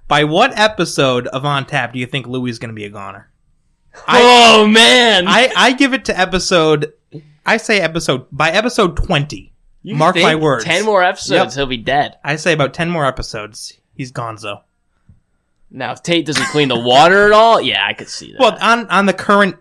By what episode of On Tap do you think Louis is going to be a goner? Man! I give it to episode 20. Mark my words. 10 more episodes, he'll be dead. I say about 10 more episodes, he's gonzo. Now, if Tate doesn't clean the water at all, yeah, I could see that. Well, on the current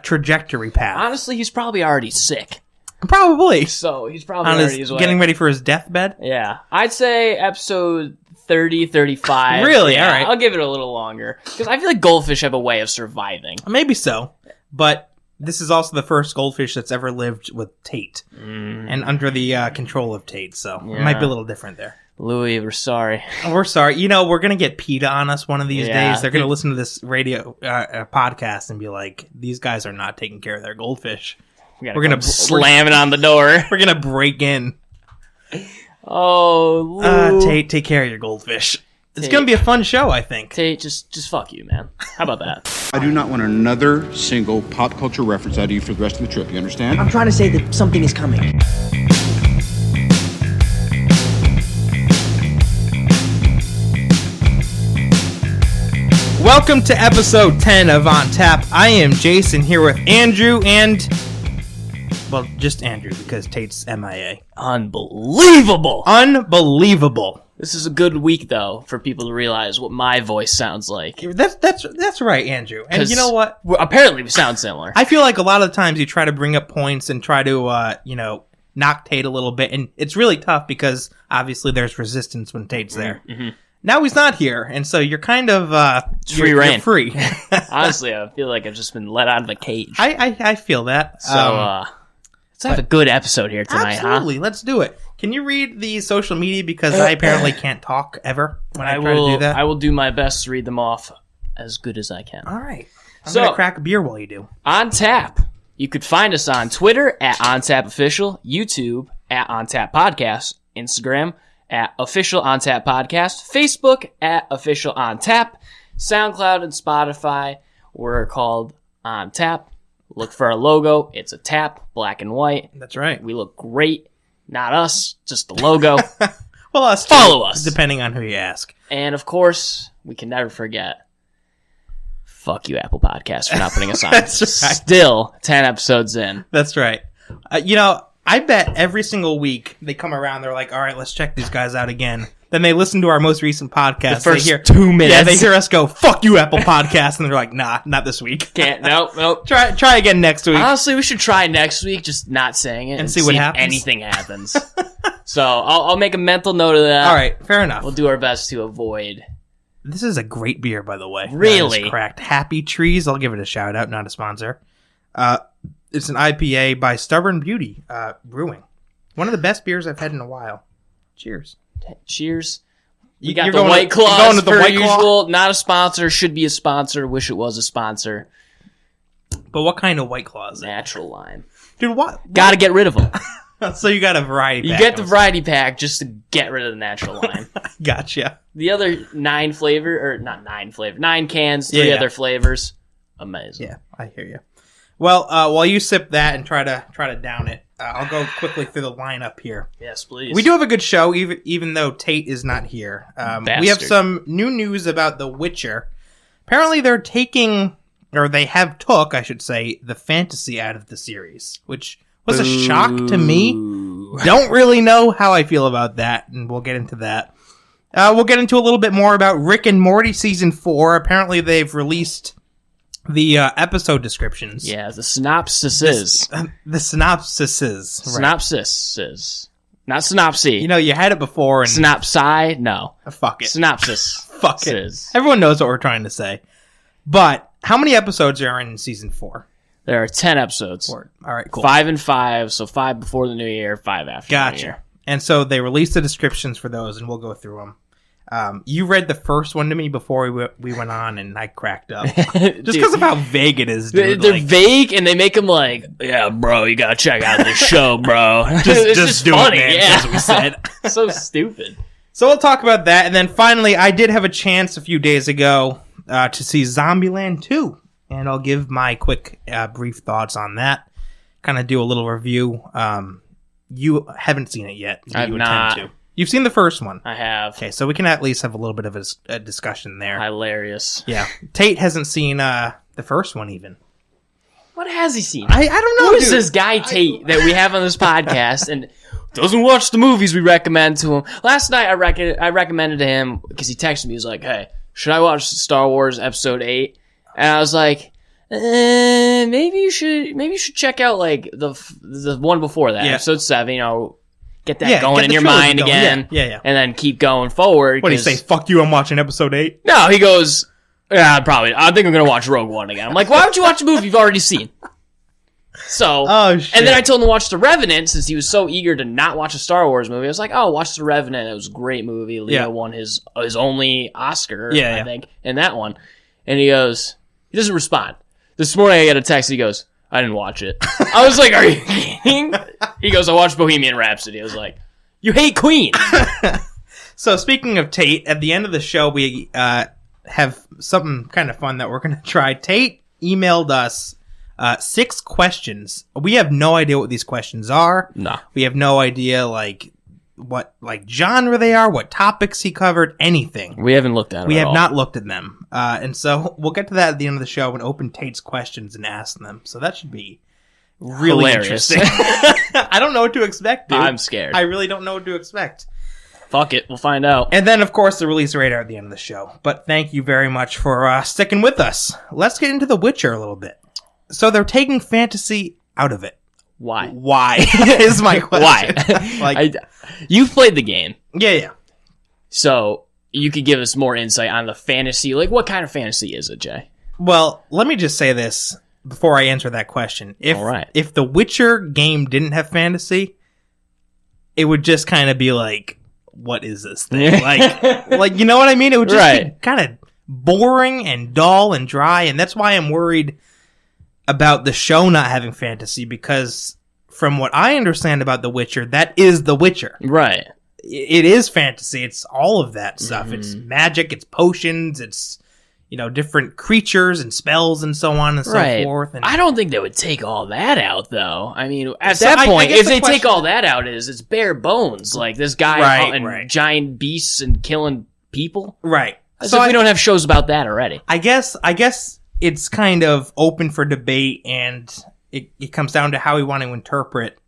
trajectory path. Honestly, he's probably already sick. Probably. So, he's probably on already his way. getting ready for his deathbed? Yeah. I'd say episode 30, 35. Really? Yeah, all right. I'll give it a little longer. Because I feel like goldfish have a way of surviving. Maybe so. But this is also the first goldfish that's ever lived with Tate. And under the control of Tate. So it might be a little different there. Louis, we're sorry. We're sorry. You know, we're going to get PETA on us one of these days. They're going to listen to this radio podcast and be like, these guys are not taking care of their goldfish. We're going to slam it on the door. We're going to break in. Oh, Lou. Tate, take care of your goldfish. It's going to be a fun show, I think. Tate, just fuck you, man. How about that? I do not want another single pop culture reference out of you for the rest of the trip. You understand? I'm trying to say that something is coming. Welcome to episode 10 of On Tap. I am Jason here with Andrew and... Well, just Andrew because Tate's MIA. Unbelievable! Unbelievable. This is a good week, though, for people to realize what my voice sounds like. That's right, Andrew. And you know what? Apparently we sound similar. I feel like a lot of the times you try to bring up points and try to, knock Tate a little bit. And it's really tough because obviously there's resistance when Tate's there. Mm-hmm. Now he's not here, and so you're kind of free reign. You're free. Honestly, I feel like I've just been let out of a cage. I feel that. So let's have a good episode here tonight, absolutely. Let's do it. Can you read the social media because I apparently can't talk ever when I try to do that? I will do my best to read them off as good as I can. All right. I'm going to crack a beer while you do. On Tap. You could find us on Twitter at OnTapOfficial, YouTube at OnTap Podcast, Instagram at Official On Tap Podcast, Facebook at Official On Tap, SoundCloud and Spotify. We're called On Tap. Look for our logo. It's a tap, black and white. That's right. We look great. Not us, just the logo. Well, us too, follow us, depending on who you ask. And of course, we can never forget. Fuck you, Apple Podcasts, for not putting us on. That's right. Still 10 episodes in. That's right. I bet every single week they come around, they're like, all right, let's check these guys out again. Then they listen to our most recent podcast. The first 2 minutes. Yeah, they hear us go, fuck you, Apple Podcasts. And they're like, nah, not this week. Nope. Try again next week. Honestly, we should try next week, just not saying it. And see what happens. If anything happens. So I'll make a mental note of that. All right, fair enough. We'll do our best to avoid. This is a great beer, by the way. Really? That is cracked. Happy Trees. I'll give it a shout out, not a sponsor. It's an IPA by Stubborn Beauty Brewing. One of the best beers I've had in a while. Cheers. Cheers. You You're got the going White to- Claw you're going to the per White Claw? usual. Not a sponsor. Should be a sponsor. Wish it was a sponsor. But what kind of White Claw is it? Natural lime. Dude, what? Got to get rid of them. So you got a variety pack. You get the variety pack just to get rid of the natural lime. Gotcha. The other 9 cans, 3 other flavors. Amazing. Yeah, I hear you. Well, while you sip that and try to down it, I'll go quickly through the lineup here. Yes, please. We do have a good show, even though Tate is not here. We have some new news about The Witcher. Apparently, they took, I should say, the fantasy out of the series, which was a shock to me. Don't really know how I feel about that, and we'll get into that. We'll get into a little bit more about Rick and Morty Season 4. Apparently, they've released the episode descriptions. Yeah, the synopsises. The synopsises. Right. Synopsises. Not synopsy. You had it before. And Synopsi? No. Fuck it. Synopsis. Fuck it. Everyone knows what we're trying to say. But how many episodes are in Season 4? There are 10 episodes. 4. All right, cool. 5 and 5, so 5 before the new year, 5 after the new year. And so they released the descriptions for those, and we'll go through them. You read the first one to me before we went on, and I cracked up. Just because of how vague it is, dude. They're vague, and they make them like, yeah, bro, you gotta check out this show, bro. just do funny, it, man, as we said. So stupid. So we'll talk about that, and then finally, I did have a chance a few days ago to see Zombieland 2, and I'll give my quick, brief thoughts on that. Kind of do a little review. You haven't seen it yet. I've not. You've seen the first one. I have. Okay, so we can at least have a little bit of a discussion there. Hilarious. Yeah. Tate hasn't seen the first one even. What has he seen? I don't know, Who is dude. this guy Tate that we have on this podcast and doesn't watch the movies we recommend to him? Last night I recommended to him because he texted me. He was like, "Hey, should I watch Star Wars Episode 8?" And I was like, maybe you should check out like the one before that, Episode 7. You know, get that going get in the your trilogy mind going. again. Yeah. And then keep going forward. What do you say? Fuck you! I'm watching Episode 8. No, he goes, yeah, probably. I think I'm going to watch Rogue One again. I'm like, why would you watch a movie you've already seen? So, Oh, shit. and then I told him to watch The Revenant since he was so eager to not watch a Star Wars movie. I was like, oh, watch The Revenant. It was a great movie. Leo won his only Oscar, I think, in that one. And he doesn't respond. This morning I got a text. He goes, I didn't watch it. I was like, are you kidding? He goes, I watched Bohemian Rhapsody. I was like, you hate Queen. So speaking of Tate, at the end of the show, we have something kind of fun that we're going to try. Tate emailed us 6 questions. We have no idea what these questions are. No. We have no idea what genre they are, what topics he covered, anything. We haven't looked at them. We have not looked at them. And so we'll get to that at the end of the show and open Tate's questions and ask them. So that should be really Hilarious. interesting. I don't know what to expect, dude. I'm scared. I really don't know what to expect. Fuck it. We'll find out. And then, of course, the release radar at the end of the show. But thank you very much for sticking with us. Let's get into The Witcher a little bit. So they're taking fantasy out of it. Why? Why is my question. Why? You've played the game. Yeah. So you could give us more insight on the fantasy. Like, what kind of fantasy is it, Jay? Well, let me just say this before I answer that question. If The Witcher game didn't have fantasy, it would just kind of be like, what is this thing? like, you know what I mean? It would just be kind of boring and dull and dry. And that's why I'm worried about the show not having fantasy, because from what I understand about The Witcher, that is The Witcher. Right. It is fantasy. It's all of that stuff. It's magic, it's potions, it's, different creatures and spells and so on and so forth. And I don't think they would take all that out, though. I mean, at that point, if they take all that out, it's bare bones. Like, this guy hunting giant beasts and killing people. Right. So we don't have shows about that already. I guess it's kind of open for debate, and it comes down to how we want to interpret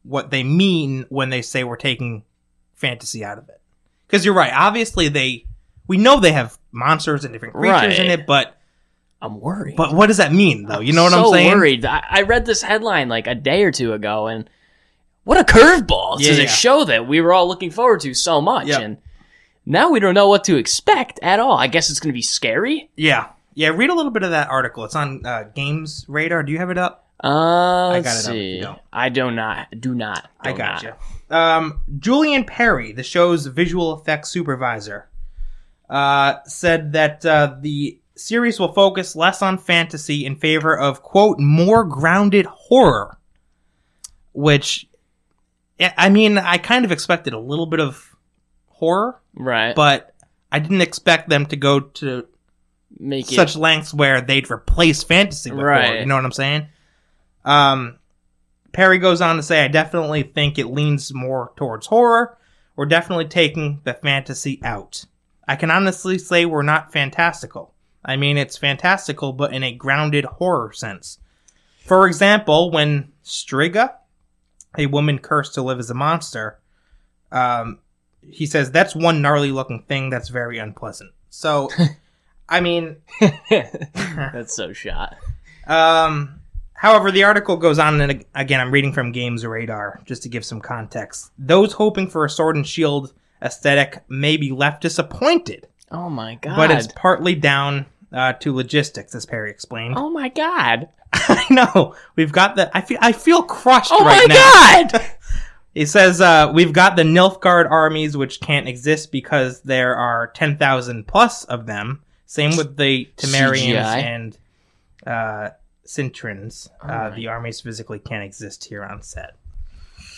what they mean when they say we're taking fantasy out of it. Because you're right. Obviously, we know they have monsters and different creatures in it, but I'm worried. But what does that mean, though? You know what I'm saying? I'm worried. I read this headline like a day or two ago, and what a curveball to the show that we were all looking forward to so much. Yep. And now we don't know what to expect at all. I guess it's going to be scary. Yeah. Read a little bit of that article. It's on Games Radar. Do you have it up? I got it see. Up. I do not. I got you. Julian Perry, the show's visual effects supervisor, said that the series will focus less on fantasy in favor of, quote, more grounded horror. Which, I mean, I kind of expected a little bit of horror. Right. But I didn't expect them to go to make such lengths where they'd replace fantasy with horror. You know what I'm saying? Perry goes on to say, I definitely think it leans more towards horror. We're definitely taking the fantasy out. I can honestly say we're not fantastical. I mean, it's fantastical, but in a grounded horror sense. For example, when Striga, a woman cursed to live as a monster, he says, that's one gnarly looking thing that's very unpleasant. So, I mean... That's so shot. However, the article goes on, and again, I'm reading from Games Radar, just to give some context. Those hoping for a sword and shield aesthetic may be left disappointed. Oh my god. But it's partly down to logistics, as Perry explained. Oh my god. I know. We've got the... I feel crushed right now. Oh my god! He says, we've got the Nilfgaard armies, which can't exist because there are 10,000 plus of them. Same with the Temerians and Cintrans. The armies physically can't exist here on set.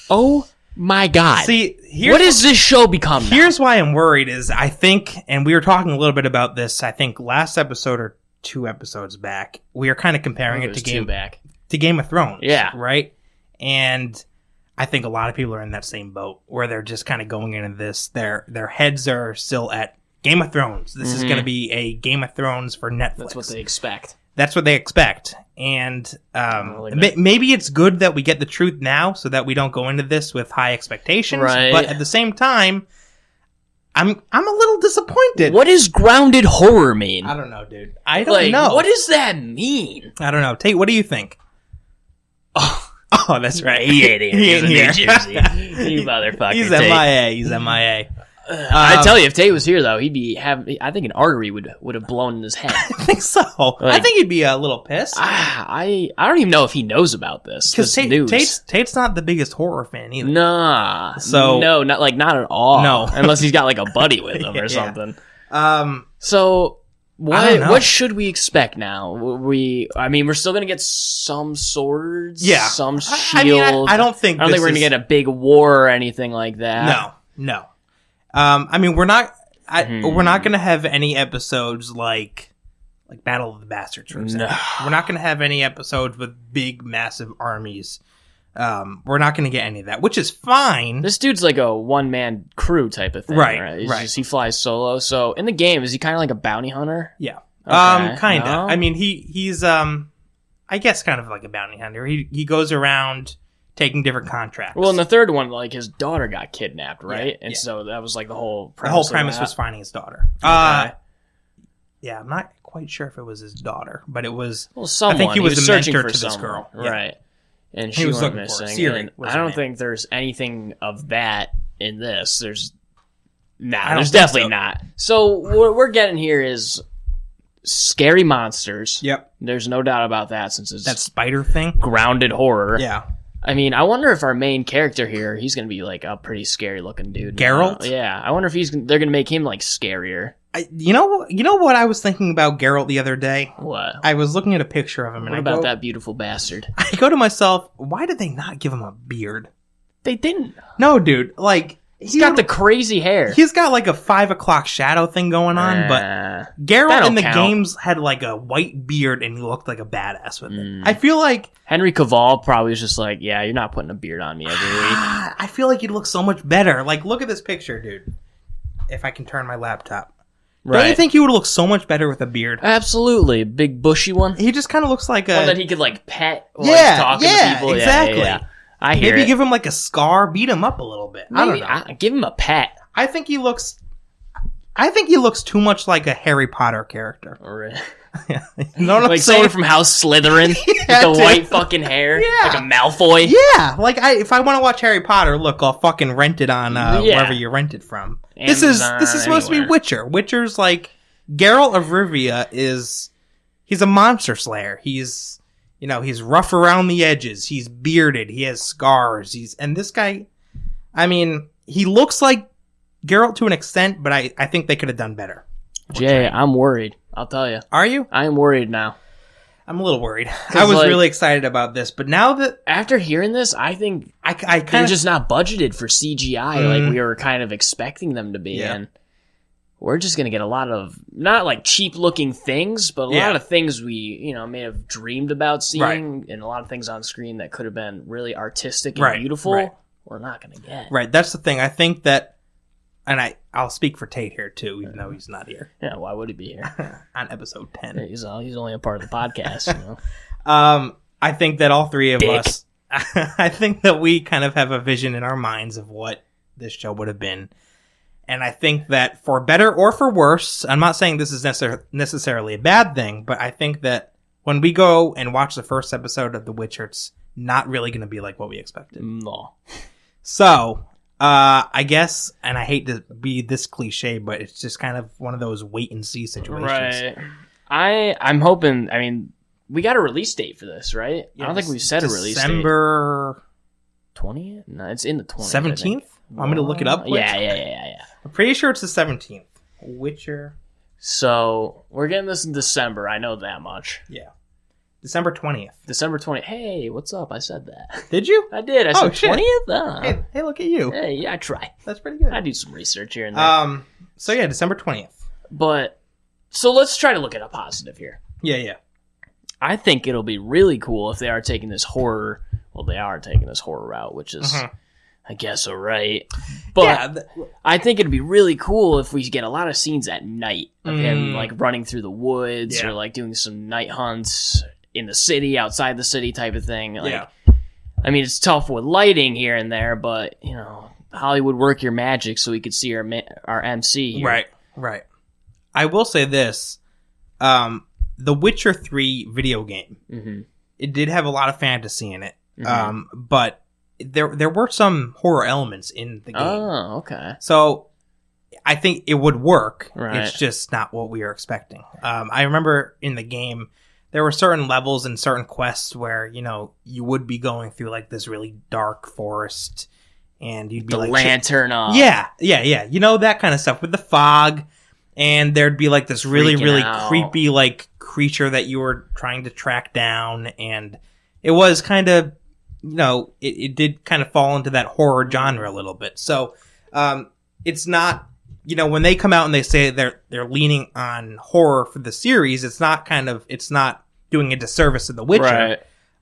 Oh my god. See, what does this show become now? Here's why I'm worried is I think, and we were talking a little bit about this, I think last episode or 2 episodes back, we were kind of comparing it to Game of Thrones. Yeah. Right? And I think a lot of people are in that same boat where they're just kind of going into this. Their heads are still at Game of Thrones. This is going to be a Game of Thrones for Netflix. That's what they expect. That's what they expect. And maybe it's good that we get the truth now so that we don't go into this with high expectations. Right. But at the same time, I'm a little disappointed. What does grounded horror mean? I don't know, dude. I don't know. What does that mean? I don't know. Tate, what do you think? Oh, that's right. He ain't here. He ain't He's in here. New Jersey. You motherfucker. He's Tate. MIA. He's MIA. I tell you, if Tate was here, though, he'd be I think an artery would have blown in his head. I think so. I think he'd be a little pissed. I don't even know if he knows about this. Because news. Tate's not the biggest horror fan either. Nah. So- no, not at all. No. Unless he's got like a buddy with him or Yeah. something. I So don't know. what should we expect now? We're still gonna get some swords, Yeah. some I mean, shield. I don't think we're gonna get a big war or anything like that. No. I mean, we're not going to have any episodes like Battle of the Bastards, for example. No. We're not going to have any episodes with big, massive armies. We're not going to get any of that, which is fine. This dude's like a one-man crew type of thing, right? Right. He flies solo. So in the game, is he kind of like a bounty hunter? Yeah. Okay. Kind of. No? I mean, he's I guess kind of like a bounty hunter. He goes around taking different contracts. Well, in the third one, like his daughter got kidnapped, right? Yeah, And yeah. so that was like the whole the premise. whole of premise that. was finding his daughter. Okay. Yeah, I'm not quite sure if it was his daughter, but it was. Well, someone. I think he was the searching mentor for to this someone, girl. Yeah. right? And He she was went looking for her. missing. Siri and was I her don't name. think there's anything of that in this. There's I don't there's think definitely so. not. So what we're getting here is scary monsters. Yep. There's no doubt about that since it's That spider thing. grounded horror. Yeah. I mean, I wonder if our main character here, he's going to be like a pretty scary looking dude. Geralt? Yeah. I wonder if they're going to make him like scarier. You know what I was thinking about Geralt the other day? What? I was looking at a picture of him, and What about that beautiful bastard? I go to myself, why did they not give him a beard? They didn't. No, dude. Like He's got the crazy hair. He's got like a 5 o'clock shadow thing going on, but that Geralt don't in the count. games had like a white beard and he looked like a badass with Mm. it. I feel like Henry Cavill probably was just like, yeah, you're not putting a beard on me every week. I feel like he'd look so much better. Like, look at this picture, dude. If I can turn my laptop. Don't you Right. think he would look so much better with a beard? Absolutely. A big bushy one. He just kind of looks like One a... that he could like pet while Yeah, he's talking yeah, to people. exactly. Yeah. I hear Maybe it. give him like a scar, beat him up a little bit. I don't Maybe- know. give him a pet. I think he looks too much like a Harry Potter character. Or, You know what I'm like saying? someone from House Slytherin Yeah, with the dude. white fucking hair. Yeah. Like a Malfoy. Yeah, like if I want to watch Harry Potter, look, I'll fucking rent it on wherever you rent it from. This is supposed to be anywhere. Witcher. Witcher's like Geralt of Rivia he's a monster slayer. He's rough around the edges. He's bearded. He has scars. And this guy, I mean, he looks like Geralt to an extent, but I think they could have done better. Jay, I'm worried. I'll tell you. Are you? I am worried now. I'm a little worried. I was like- really excited about this, but now that After hearing this, I think I they're kind of just not budgeted for CGI like we were kind of expecting them to be. Yeah. And we're just going to get a lot of, not like cheap looking things, but a Yeah. lot of things we, may have dreamed about seeing, Right. and a lot of things on screen that could have been really artistic and Right, beautiful. right. We're not going to get. right. That's the thing. I think that, and I'll speak for Tate here too, even though he's not here Yeah, why would he be here? on episode 10. He's only a part of the podcast, you know. I think that all three of Dick. us, I think that we kind of have a vision in our minds of what this show would have been. And I think that for better or for worse, I'm not saying this is necessarily a bad thing, but I think that when we go and watch the first episode of The Witcher, it's not really going to be like what we expected. No. So, I guess, and I hate to be this cliche, but it's just kind of one of those wait and see situations. Right. I'm hoping, we got a release date for this, right? I don't think we've set a release date. December 20th? No, it's in the 20th. I think. 17th? Want me to look it up quick? Yeah. I'm pretty sure it's the 17th. Witcher. So, we're getting this in December. I know that much. Yeah. December 20th. December 20th. Hey, what's up? I said that. Did you? I did. I Oh, said shit. 20th? Hey, look at you. Hey, yeah, I try. That's pretty good. I do some research here and there. So yeah, December 20th. But, so let's try to look at a positive here. Yeah. I think it'll be really cool if they are taking this horror well, they are taking this horror route, which is, I guess, alright. But Yeah, I think it'd be really cool if we get a lot of scenes at night of him, like, running through the woods Yeah. or, like, doing some night hunts in the city, outside the city type of thing. Like, Yeah. I mean, it's tough with lighting here and there, but, you know, Hollywood, work your magic so we could see our MC here. Right. I will say this. The Witcher 3 video game, it did have a lot of fantasy in it, but there were some horror elements in the game. Oh, okay. So I think it would work. Right. It's just not what we were expecting. I remember in the game, there were certain levels and certain quests where, you know, you would be going through like this really dark forest and you'd be The like... lantern off. Yeah. You know, that kind of stuff with the fog. And there'd be like this really, Freaking really out. creepy like creature that you were trying to track down. And it was kind of, you know, it did kind of fall into that horror genre a little bit. So it's not, you know, when they come out and they say they're leaning on horror for the series, it's not doing a disservice to The Witcher.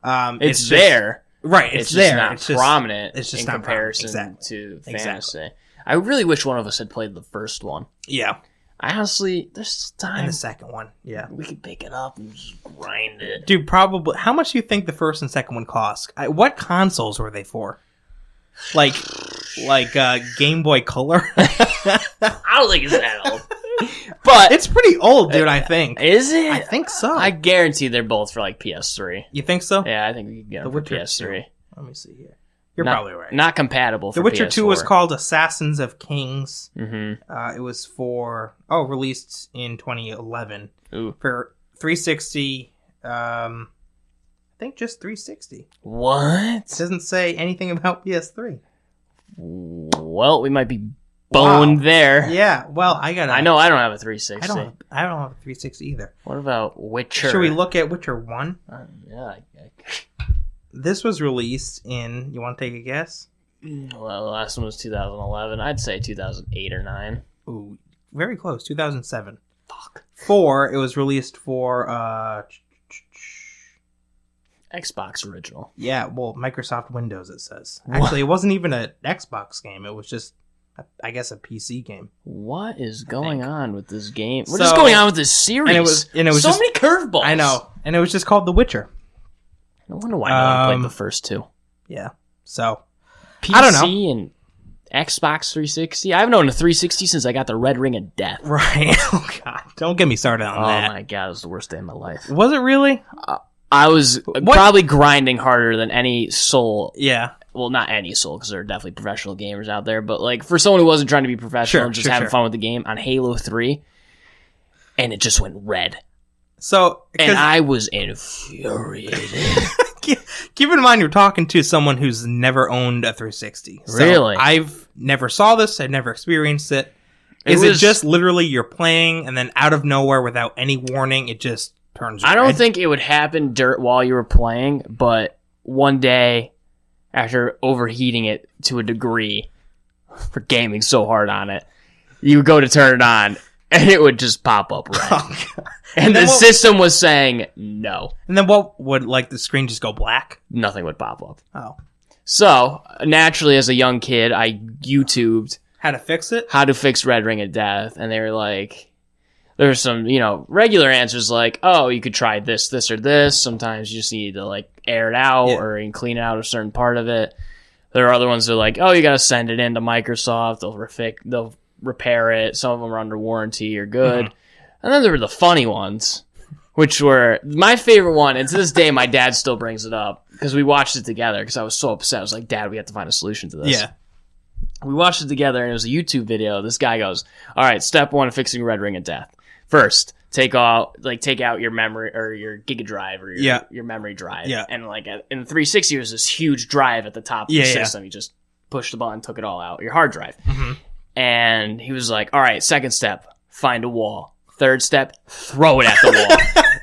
Right. It's It's just- there. Right, It's there. just not It's just prominent it's just in not prominent. comparison Exactly. to Exactly. fantasy. I really wish one of us had played the first one. Yeah. I honestly, there's still And time. the second one. Yeah. We could pick it up and just grind it. Dude, probably. How much do you think the first and second one cost? What consoles were they for? Like Game Boy Color? I don't think it's that old. But It's pretty old, dude, I think. is it? I think so. I guarantee they're both for like PS3. You think so? Yeah, I think we can get them for Witcher PS3. 2. Let me see here. You're Not- probably right. Not compatible for The Witcher PS4. 2 was called Assassins of Kings. Mm-hmm. It was released in 2011 Ooh. for 360. I think just 360. It What? doesn't say anything about PS3. Well, we might be boned Wow. there. Yeah, well, I don't I don't have a 360. I don't have a 360 either. What about Witcher? Should we look at Witcher 1? Yeah. This was released in, you want to take a guess? Well, the last one was 2011. I'd say 2008 or 9. Ooh, very close, 2007. Fuck. 4, it was released for, Xbox original. yeah, well, Microsoft Windows, it says. Actually, it wasn't even an Xbox game. It was just, I guess, a PC game. What is going on with this game? What So- is going on with this series? And it was so just- many curveballs. I know. And it was just called The Witcher. No wonder why no one played the first two. Yeah. So, PC I don't know. and Xbox 360. I haven't owned a 360 since I got the Red Ring of Death. right. Oh, God. Don't get me started on Oh that. my god, it was the worst day of my life. Was it really? I was probably grinding harder than any soul. Yeah. Well, not any soul, because there are definitely professional gamers out there. But like for someone who wasn't trying to be professional, just having fun with the game on Halo 3, and it just went red, So, and I was infuriated. keep in mind you're talking to someone who's never owned a 360. So Really? I've never saw this. I've never experienced it. It Is it was- just literally you're playing and then out of nowhere without any warning, it just turns I don't red? think it would happen while you were playing, but one day, after overheating it to a degree for gaming so hard on it, you would go to turn it on, and it would just pop up red. Oh, God. And the then what- system was saying no. And then what would, like, the screen just go black? Nothing would pop up. Oh. So, naturally, as a young kid, I YouTubed How to fix it? how to fix Red Ring of Death, and they were like, there's some, regular answers like, oh, you could try this, this, or this. Sometimes you just need to, like, air it out, Yeah. or you can clean out a certain part of it. There are other ones that are like, oh, you gotta send it into Microsoft, they'll repair it. Some of them are under warranty, you're good. And then there were the funny ones, which were my favorite one, and to this day, my dad still brings it up, because we watched it together, because I was so upset. I was like, Dad, we have to find a solution to this. Yeah. We watched it together, and it was a YouTube video. This guy goes, all right, step 1 of fixing Red Ring of Death. First, take out your memory, or your Giga Drive, or your memory drive. Yeah. And like in the 360, it was this huge drive at the top of Yeah, the yeah. system. You just push the button, took it all out, your hard drive. Mm-hmm. And he was like, all right, second step, find a wall. Third step, throw it at the wall.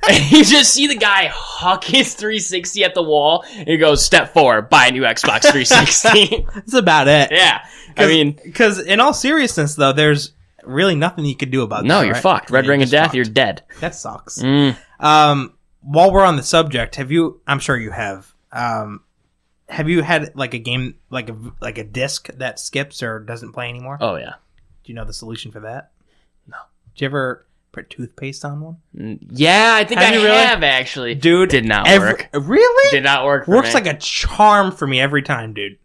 And you just see the guy huck his 360 at the wall, and he goes, step 4, buy a new Xbox 360. That's about it. Yeah. I mean, because in all seriousness, though, there's really nothing you could do about that. no, you're right? fucked. Red You're Ring of just Death, fucked. you're dead. That sucks. Mm. While we're on the subject, I'm sure you have have you had like a game like a disc that skips or doesn't play anymore? Oh yeah. Do you know the solution for that? No. Did you ever put toothpaste on one? Yeah, I think Have I you really? have actually. Dude, did not work. Really? Did not work for Works me. like a charm for me every time, dude.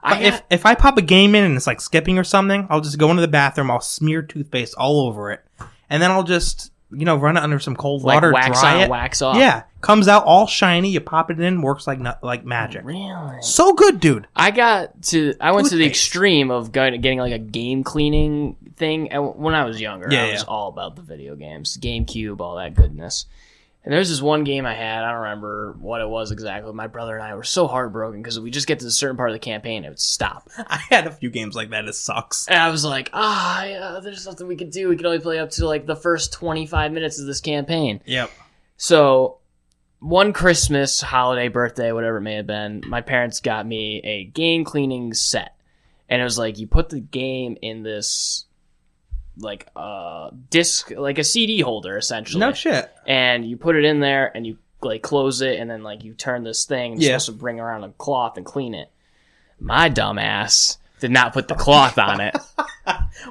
If I pop a game in and it's like skipping or something, I'll just go into the bathroom, I'll smear toothpaste all over it, and then I'll just run it under some cold water, wax dry on, it. wax off. Yeah, comes out all shiny. You pop it in, works like magic. Really? So good, dude. I went to the Toothpaste. extreme of getting like a game cleaning thing. And when I was younger, I was all about the video games, GameCube, all that goodness. And there's this one game I had. I don't remember what it was exactly. My brother and I were so heartbroken because we just get to a certain part of the campaign and it would stop. I had a few games like that. It sucks. And I was like, there's nothing we could do. We can only play up to like the first 25 minutes of this campaign. Yep. So one Christmas, holiday, birthday, whatever it may have been, my parents got me a game cleaning set. And it was like, you put the game in this like disc, like a CD holder essentially. No shit. And you put it in there and you like close it and then like you turn this thing and you're supposed to bring around a cloth and clean it. My dumb ass did not put the cloth on it.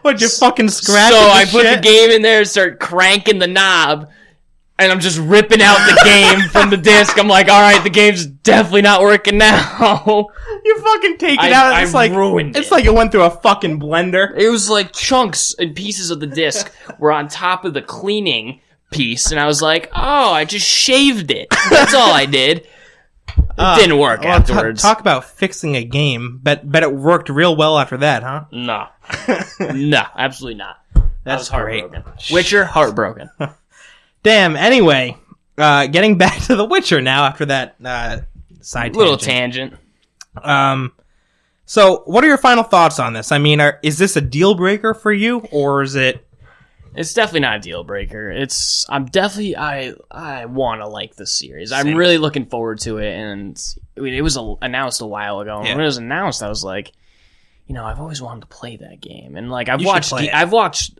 What'd you fucking scratch? So I put the game in there and start cranking the knob and I'm just ripping out the game from the disc. I'm like, all right, the game's definitely not working now. You fucking take it out. It's like ruined It's like it went through a fucking blender. It was like chunks and pieces of the disc were on top of the cleaning piece, and I was like, "Oh, I just shaved it. That's all I did." It didn't work afterwards. Talk about fixing a game. Bet it worked real well after that, huh? No, no, absolutely not. That's I was heartbroken. Witcher, heartbroken. Damn. Anyway, getting back to The Witcher now after that side Little tangent. tangent. So what are your final thoughts on this? I mean, is this a deal breaker for you, or is it? It's definitely not a deal breaker. I want to like this series. Same. I'm really looking forward to it, and I mean, it was announced a while ago. And when it was announced, I was like, I've always wanted to play that game, and like I've watched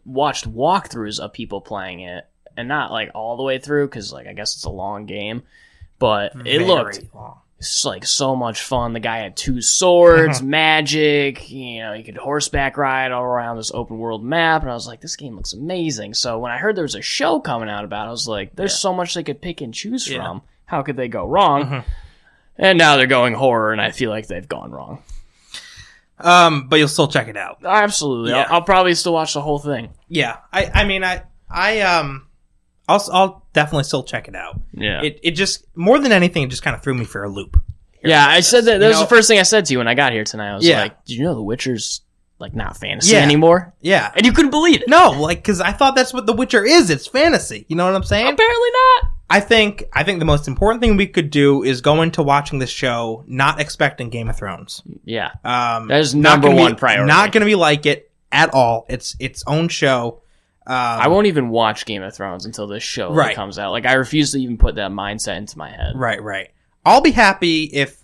walkthroughs of people playing it, and not like all the way through because like I guess it's a long game, but it looked long. It's like so much fun. The guy had 2 swords, magic, you could horseback ride all around this open world map. And I was like, this game looks amazing. So when I heard there was a show coming out about it, I was like, there's so much they could pick and choose from. How could they go wrong? And now they're going horror, and I feel like they've gone wrong. But you'll still check it out. Absolutely. Yeah. I'll probably still watch the whole thing. Yeah. I'll definitely still check it out. Yeah. It just, more than anything, it just kind of threw me for a loop. I said that. That was the first thing I said to you when I got here tonight. I was Yeah. like, did you know The Witcher's like not fantasy anymore? Yeah. And you couldn't believe it. No, like, because I thought that's what The Witcher is. It's fantasy. You know what I'm saying? Apparently not. I think the most important thing we could do is go into watching this show not expecting Game of Thrones. Yeah. That is number one priority. Not going to be like it at all. It's its own show. I won't even watch Game of Thrones until this show comes out. Like, I refuse to even put that mindset into my head. Right. I'll be happy if,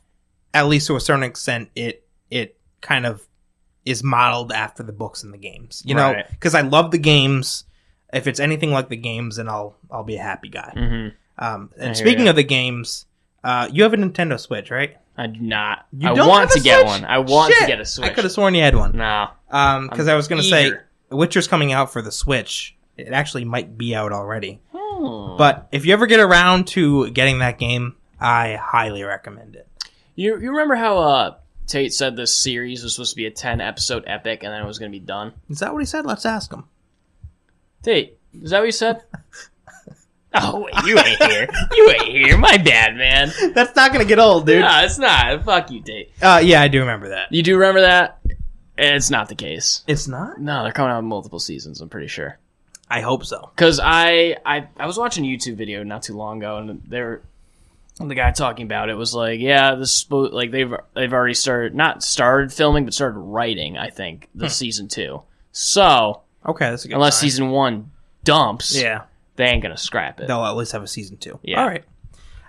at least to a certain extent, it kind of is modeled after the books and the games. You know, because I love the games. If it's anything like the games, then I'll be a happy guy. Mm-hmm. And speaking of the games, you have a Nintendo Switch, right? I do not. You I don't want have a to get Switch? one. I want to Shit! get a Switch. I could have sworn you had one. No. Because I was going to say, eager. Witcher's coming out for the Switch. It actually might be out already. But But if you ever get around to getting that game, I highly recommend it. you remember how Tate said this series was supposed to be a 10-episode epic and then it was going to be done? Is that what he said? Let's ask him. Tate, is that what you said? Oh, wait, you ain't here. You ain't here. My bad, man. That's not going to get old, dude. No, it's not. Fuck you, Tate. Yeah, I do remember that. You do remember that? It's not the case. It's not? No, they're coming out with multiple seasons, I'm pretty sure. I hope so. Because I was watching a YouTube video not too long ago, and the guy talking about it was like, yeah, this like they've already started filming, but started writing, I think, the season 2. So Okay, that's a good unless sign. season 1 dumps, Yeah, they ain't gonna scrap it. they'll at least have a season 2. Yeah. All right.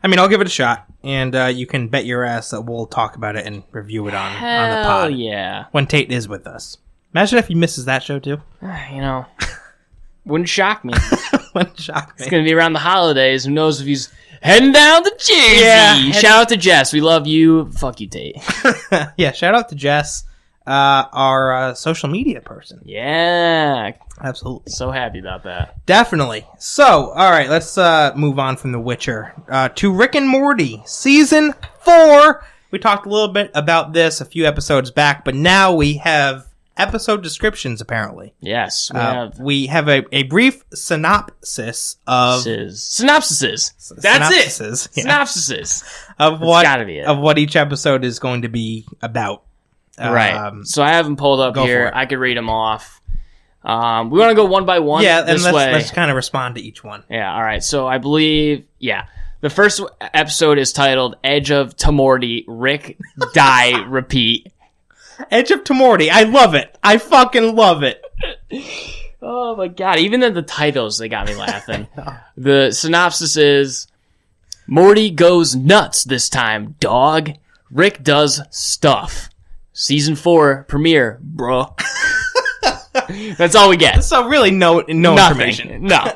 I mean, I'll give it a shot, and you can bet your ass that we'll talk about it and review it on the Hell pod yeah. when Tate is with us. Imagine if he misses that show too. Wouldn't shock me. Wouldn't shock me. It's gonna be around the holidays. Who knows if he's Heading down to Jersey. Yeah, Shout out to Jess. We love you. Fuck you, Tate. Yeah, shout out to Jess, our social media person. Yeah. Absolutely. So happy about that. Definitely. So, all right, let's move on from The Witcher to Rick and Morty, Season 4. We talked a little bit about this a few episodes back, but now we have episode descriptions, apparently. Yes. We have a brief synopsis of... Synopsises. That's synopsises, it. yeah. Synopsises. Of gotta be it. of what each episode is going to be about. Right. So I have them pulled up go here. for it. I could read them off. We want to go one by one. Yeah, and this way. let's kind of respond to each one. Yeah, all right. So I believe, the first episode is titled Edge of Tomorty, Rick, Die, Repeat. Edge of Tomorty. I love it. I fucking love it. Oh my god. Even in the titles, they got me laughing. The synopsis is, Morty goes nuts this time, dog. Rick does stuff. Season 4 premiere, bro. That's all we get. So really no Nothing. information. No.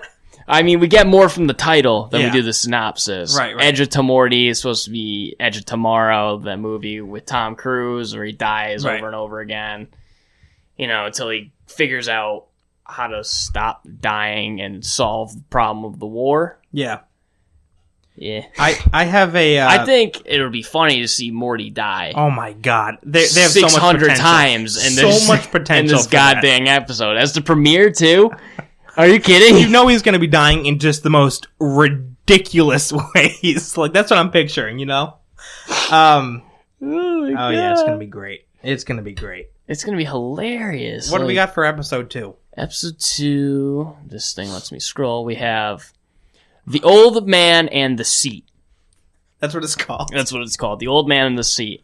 I mean, we get more from the title than Yeah. we do the synopsis. Right. Edge of Tomorty is supposed to be Edge of Tomorrow, the movie with Tom Cruise where he dies Right. over and over again, until he figures out how to stop dying and solve the problem of the war. Yeah. Yeah. I have a... I think it would be funny to see Morty die. Oh my god. They have so much 600 potential. times in so this, much potential in this for that. goddamn episode. As the premiere, too? Are you kidding? You know he's going to be dying in just the most ridiculous ways. Like, that's what I'm picturing, Oh, yeah, it's going to be great. It's going to be great. It's going to be hilarious. What do we got for episode 2? Episode 2, this thing lets me scroll. We have The Old Man and the Seat. That's what it's called. That's what it's called. The Old Man and the Seat.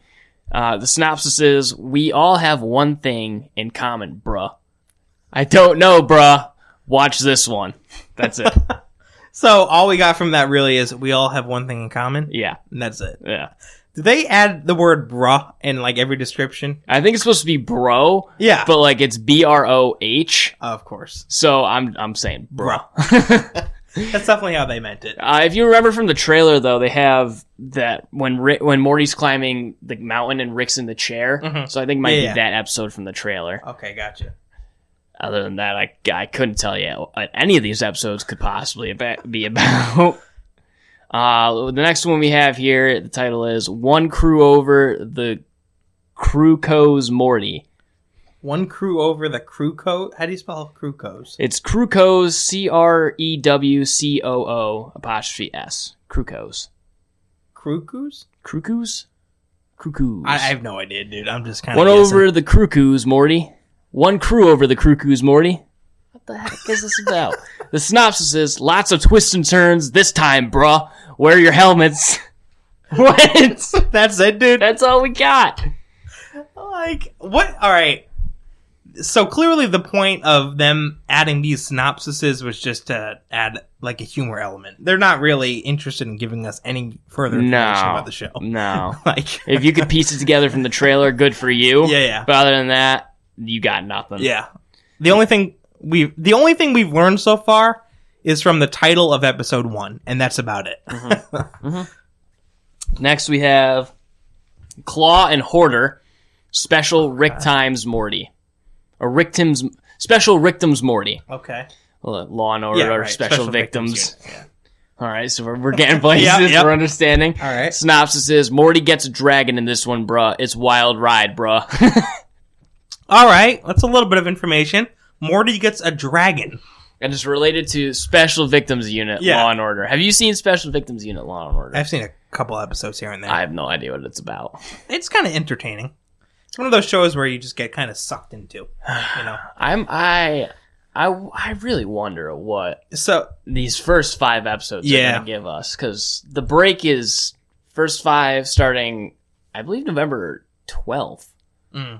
The synopsis is, we all have one thing in common, bruh. I don't know, bruh. Watch this one. That's it. So all we got from that really is we all have one thing in common. Yeah. And that's it. Yeah. Do they add the word bruh in like every description? I think it's supposed to be bro. Yeah. But like it's BROH. Of course. So I'm saying bruh. That's definitely how they meant it. If you remember from the trailer, though, they have that when Morty's climbing the mountain and Rick's in the chair. Mhm. So I think it might Yeah. be that episode from the trailer. Okay, gotcha. Other than that, I couldn't tell you what any of these episodes could possibly be about. The next one we have here, the title is One Crew Over the Crucos Morty. One crew over the Crucos. How do you spell Crucos? It's Crucos, CREWCOO''S. Crucos. Crucos? Crucos? Crucos. I have no idea, dude. I'm just kind of One over the Crucos, Morty. One crew over the Crucos, Morty. What the heck is this about? The synopsis is, lots of twists and turns this time, bruh. Wear your helmets. What? That's it, dude. That's all we got. Like, what? All right. So clearly the point of them adding these synopsises was just to add like a humor element. They're not really interested in giving us any further information about the show. No. Like, If you could piece it together from the trailer, good for you. Yeah. But other than that, you got nothing. Yeah. The only thing we've learned so far is from the title of episode 1, and that's about it. Next we have Claw and Hoarder, Special Rick Times Morty. Or Special Ricktims Morty. Okay. Law and Order, right. Special Victims. Unit. Yeah. All right, so we're getting places. Yep. We're understanding. All right. Synopsis is, Morty gets a dragon in this one, bruh. It's wild ride, bruh. All right. That's a little bit of information. Morty gets a dragon. And it's related to Special Victims Unit, Yeah. Law and Order. Have you seen Special Victims Unit, Law and Order? I've seen a couple episodes here and there. I have no idea what it's about. It's kind of entertaining. It's one of those shows where you just get kind of sucked into, I really wonder what So, these first 5 episodes are Yeah. going to give us, because the break is first 5 starting, I believe, November 12th. mm,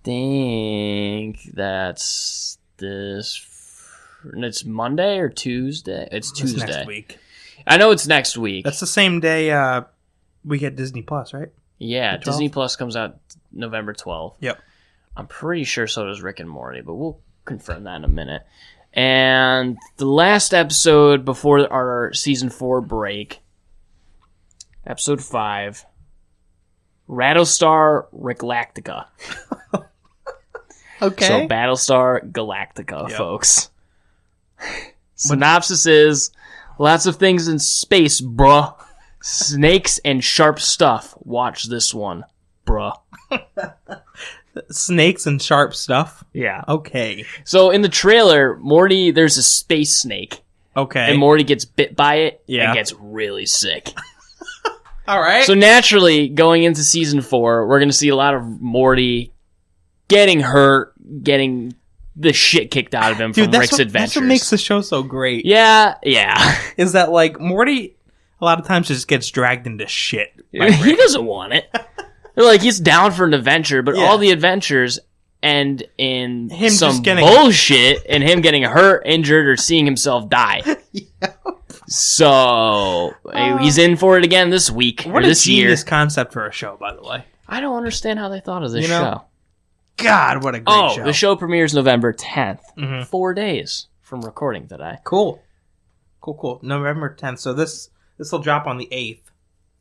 Think that's it's Monday or Tuesday? It's it's Tuesday. next week. I know it's next week. That's the same day we get Disney Plus, right? Yeah, the 12th? Disney Plus comes out November 12th. Yep. I'm pretty sure so does Rick and Morty, but we'll confirm that in a minute. And the last episode before our season 4 break, episode 5, Rattlestar Galactica. Okay. So Battlestar Galactica, folks. Synopsis is, lots of things in space, bruh. Snakes and sharp stuff. Watch this one, bruh. Snakes and sharp stuff. Yeah. Okay. So in the trailer, Morty, there's a space snake. Okay. And Morty gets bit by it Yeah. and gets really sick. All right. So naturally, going into season 4, we're going to see a lot of Morty getting hurt, getting the shit kicked out of him from Rick's adventures. That's what makes the show so great. Yeah. Is that like Morty a lot of times just gets dragged into shit. by He Rick. doesn't want it. They're like, he's down for an adventure, but Yeah. all the adventures end in Him some just getting- bullshit and him getting hurt, injured, or seeing himself die. So he's in for it again this week What or a this year. genius concept for a show, by the way. I don't understand how they thought of this You know, show. God, what a great show. The show premieres November 10th. Mhm. 4 days from recording today. Cool. November 10th. So this will drop on the 8th.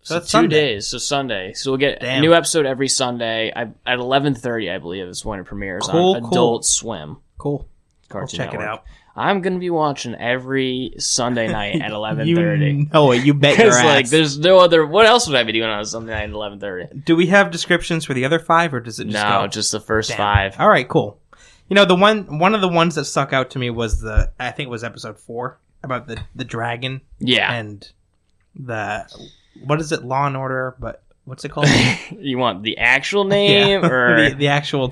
So that's 2 Sunday. days, so Sunday. So we'll get a Damn. new episode every Sunday at 11:30, I believe, is when it premieres Cool, on cool. Adult Swim. Cool. I'll Cartoon check it Network. out. I'm gonna be watching every Sunday night at 11:30. You know it. You bet your Because ass. like, there's no other. What else would I be doing on a Sunday night at 11:30? Do we have descriptions for the other 5, or does it just No, go? just the first Damn. 5. All right, cool. You know, one of the ones that stuck out to me was I think it was episode 4 about the dragon Yeah, and what is it? Law and Order, but what's it called? you want the actual name or the actual?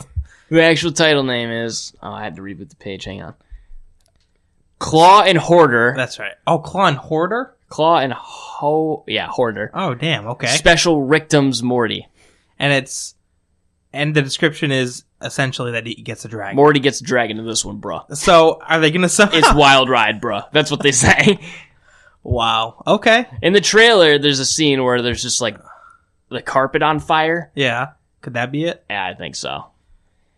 the actual title name is? Oh, I had to reboot the page. Hang on. Claw and Hoarder. That's right. Oh, Claw and Hoarder. Claw and Hoarder. Oh, damn. Okay. Special Ricktum's Morty. And the description is essentially that he gets a dragon. Morty gets a dragon in this one, bruh. So are they gonna somehow? It's wild ride, bruh. That's what they say. Wow. Okay. In the trailer, there's a scene where there's just like the carpet on fire. Yeah. Could that be it? Yeah, I think so.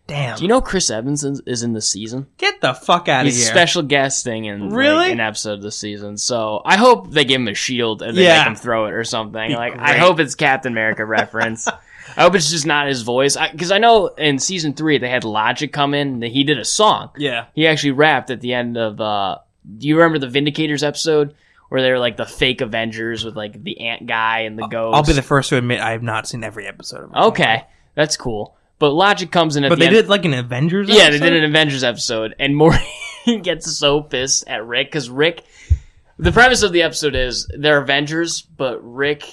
Damn. Do you know Chris Evans is in the season? Get the fuck out of He's here. special guesting in Really? an episode this season. So I hope they give him a shield and they Yeah. make him throw it or something. Be Like I great. hope it's Captain America reference. I hope it's just not his voice. Because I know in season 3 they had Logic come in. And he did a song. Yeah. He actually rapped at the end of. Do you remember the Vindicators episode where they were like the fake Avengers with like the ant guy and the ghost? I'll be the first to admit I have not seen every episode of it. Okay, that's cool. But Logic comes in at But the they end. did like an Avengers Yeah, episode? they did an Avengers episode, and Morty gets so pissed at Rick because Rick. The premise of the episode is they're Avengers, but Rick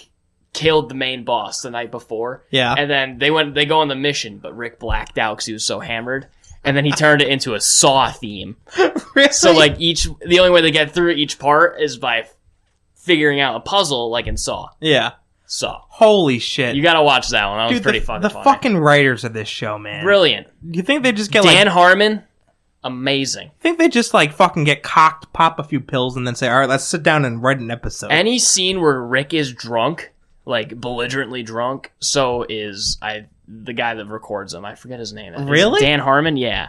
killed the main boss the night before. Yeah. And then they go on the mission, but Rick blacked out because he was so hammered, and then he turned it into a Saw theme. Really? So like the only way they get through each part is by figuring out a puzzle, like in Saw. Yeah. Saw. Holy shit. You gotta watch that one. That was Dude, pretty the fucking funny. fucking writers of this show, man. Brilliant. Do you think they just get Dan like... Harmon, amazing. think they just like fucking get cocked, pop a few pills, and then say, all right, let's sit down and write an episode. Any scene where Rick is drunk, like belligerently drunk, so is the guy that records him. I forget his name. Is it Really? Dan Harmon? Yeah.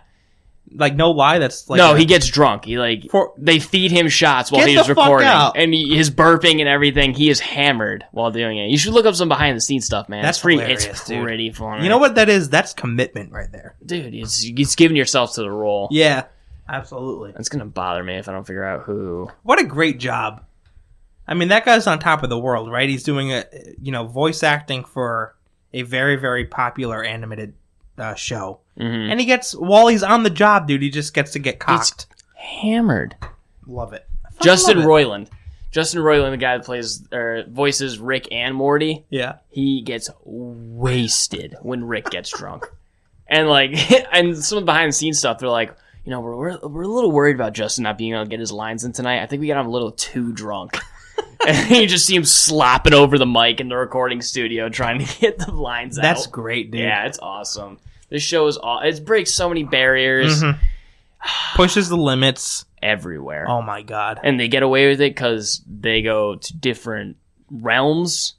Like, no lie, that's like... No, he gets drunk. He like they feed him shots while Get he's the fuck recording, out. and his burping and everything. He is hammered while doing it. You should look up some behind the scenes stuff, man. That's it's pretty. hilarious, It's dude. pretty funny. You know what that is? That's commitment right there. dude? It's giving yourself to the role. Yeah. Absolutely. It's gonna bother me if I don't figure out who. What a great job. I mean, that guy's on top of the world, right? He's doing voice acting for a very, very popular animated show. Mm-hmm. And he gets, while he's on the job, dude, he just gets to get cocked. Hammered. Love it. Justin love it. Roiland. Justin Roiland, the guy that plays or voices Rick and Morty. Yeah. He gets wasted when Rick gets drunk. And like, and some of the behind the scenes stuff, they're like, we're a little worried about Justin not being able to get his lines in tonight. I think we got him a little too drunk. And you just see him slopping over the mic in the recording studio trying to get the lines out. That's great, dude. Yeah, it's awesome. This show is it breaks so many barriers Pushes the limits. everywhere. Oh, my God. And they get away with it because they go to different realms,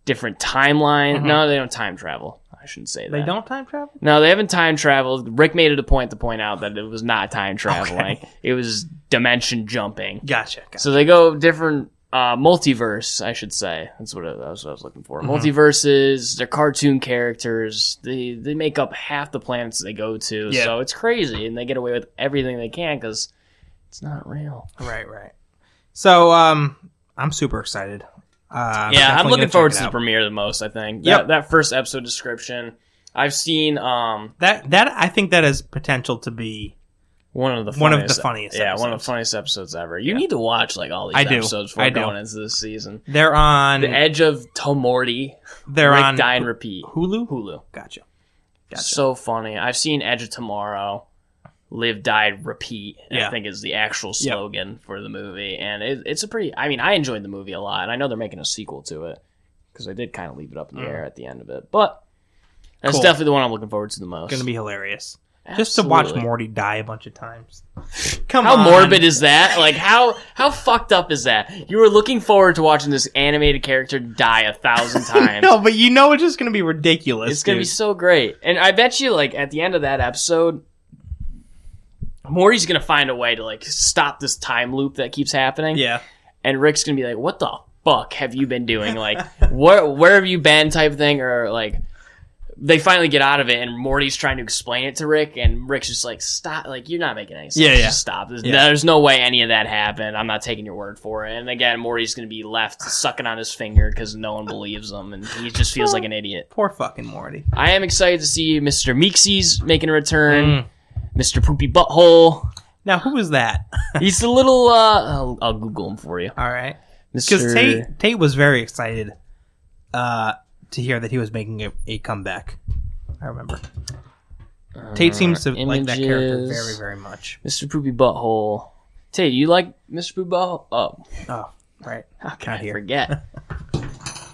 different timeline. No, they don't time travel. I shouldn't say that. They don't time travel? No, they haven't time traveled. Rick made it a point to point out that it was not time traveling. Okay. It was dimension jumping. Gotcha. So they go different multiverse, I should say. That's what I was looking for. Mm-hmm. Multiverses, they're cartoon characters. They make up half the planets they go to. Yeah. So it's crazy, and they get away with everything they can because it's not real. Right. So, I'm super excited. I'm looking forward to the premiere the most, I think. Yep. That first episode description. I've seen That I think that has potential to be one of the funniest Yeah, one of the funniest episodes ever. You need to watch like all these I do. episodes before I do. going into this season. They're on. The Edge of Tomorty. They're Rick, on Die, and Repeat. Hulu. Gotcha. So funny. I've seen Edge of Tomorrow. Live, Die, Repeat. Yeah. I think is the actual slogan for the movie, and it's a pretty. I mean, I enjoyed the movie a lot, and I know they're making a sequel to it because I did kind of leave it up in the air at the end of it. But that's Cool. definitely the one I'm looking forward to the most. Gonna be hilarious. Just to watch Absolutely. Morty die a bunch of times. Come How on. morbid is that? Like, how fucked up is that? You were looking forward to watching this animated character die 1,000 times. No, but you know it's just gonna be ridiculous. It's gonna be dude. so great. And I bet you, like, at the end of that episode, Morty's gonna find a way to, like, stop this time loop that keeps happening. Yeah. And Rick's gonna be like, what the fuck have you been doing? Like, where have you been type thing? Or, like, they finally get out of it, and Morty's trying to explain it to Rick, and Rick's just like, stop. Like, you're not making any sense. Yeah. Just stop. There's no way any of that happened. I'm not taking your word for it. And again, Morty's going to be left sucking on his finger because no one believes him, and he just feels like an idiot. Poor fucking Morty. I am excited to see Mr. Meeksies making a return. Mr. Poopy Butthole. Now, who is that? He's a little, I'll Google him for you. All right. Because Tate was very excited to hear that he was making a comeback. I remember. Tate seems to like that character images. very, very much. Mr. Poopy Butthole. Tate, you like Mr. Poopy Butthole? Oh, Oh, right. how can Not I here. forget?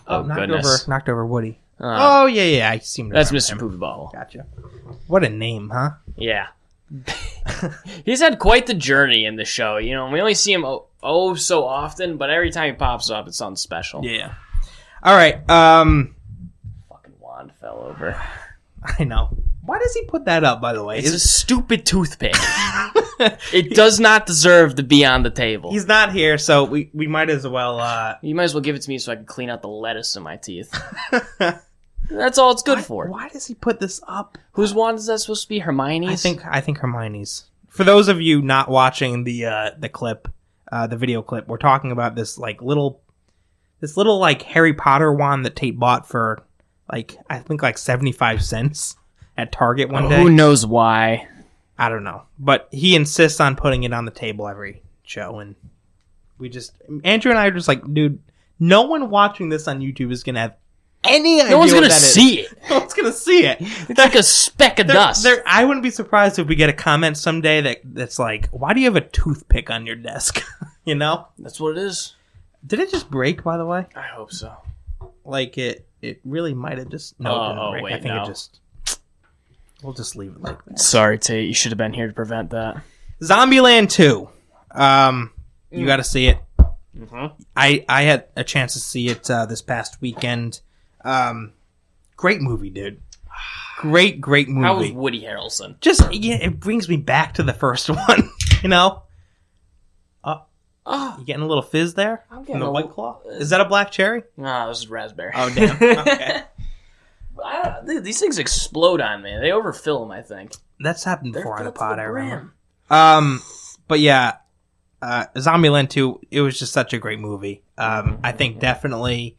Oh, goodness. Knocked over Woody. Oh, yeah. I seem to That's remember Mr. him. Poopy Butthole. Gotcha. What a name, huh? Yeah. He's had quite the journey in the show. You know, we only see him so often, but every time he pops up, it's something special. Yeah. All right. Fucking wand fell over. I know. Why does he put that up, by the way? It's a stupid toothpick. It does not deserve to be on the table. He's not here, so we might as well... You might as well give it to me so I can clean out the lettuce in my teeth. That's all it's good for. Why does he put this up? Whose wand is that supposed to be? Hermione's? I think Hermione's. For those of you not watching the clip, the video clip, we're talking about this little Harry Potter wand that Tate bought for I think 75 cents at Target one day. Who knows why? I don't know, but he insists on putting it on the table every show, and Andrew and I are just like, dude, no one watching this on YouTube is gonna have any idea. No one's what gonna that is. see it. No one's gonna see it. It's like a speck of dust. I wouldn't be surprised if we get a comment someday that's like, "Why do you have a toothpick on your desk?" You know? That's what it is. Did it just break? By the way, I hope so. It really might have just. No, it didn't break. wait, I think no. it just. We'll just leave it like that. Sorry, Tate. You should have been here to prevent that. Zombieland 2. You got to see it. Mm-hmm. I had a chance to see it this past weekend. Great movie, dude. Great movie. How was Woody Harrelson? It brings me back to the first one. You know. You getting a little fizz there? I'm From getting the a White little- Claw? Is that a black cherry? Nah, this is raspberry. Oh damn. Okay. Dude, these things explode on me. They overfill them, I think. That's happened They're before on the filled to pod, I brim. remember. But yeah, Zombieland 2, it was just such a great movie. I think definitely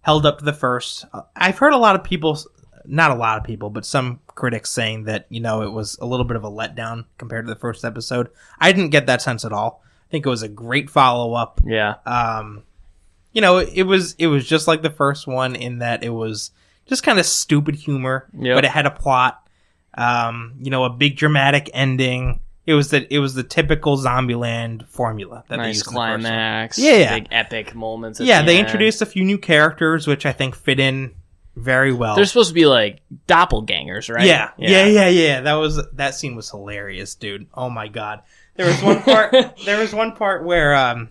held up to the first. I've heard a lot of people, not a lot of people, but some critics saying that, it was a little bit of a letdown compared to the first episode. I didn't get that sense at all. I think it was a great follow-up. Yeah. It was just like the first one in that it was just kind of stupid humor, Yep. but it had a plot. A big dramatic ending. It was the typical Zombieland formula that they Nice used in the first one. climax. Yeah. Big epic moments. At Yeah, the they end. introduced a few new characters, which I think fit in very well. They're supposed to be like doppelgangers, right? Yeah. That scene was hilarious, dude. Oh my god. There was one part where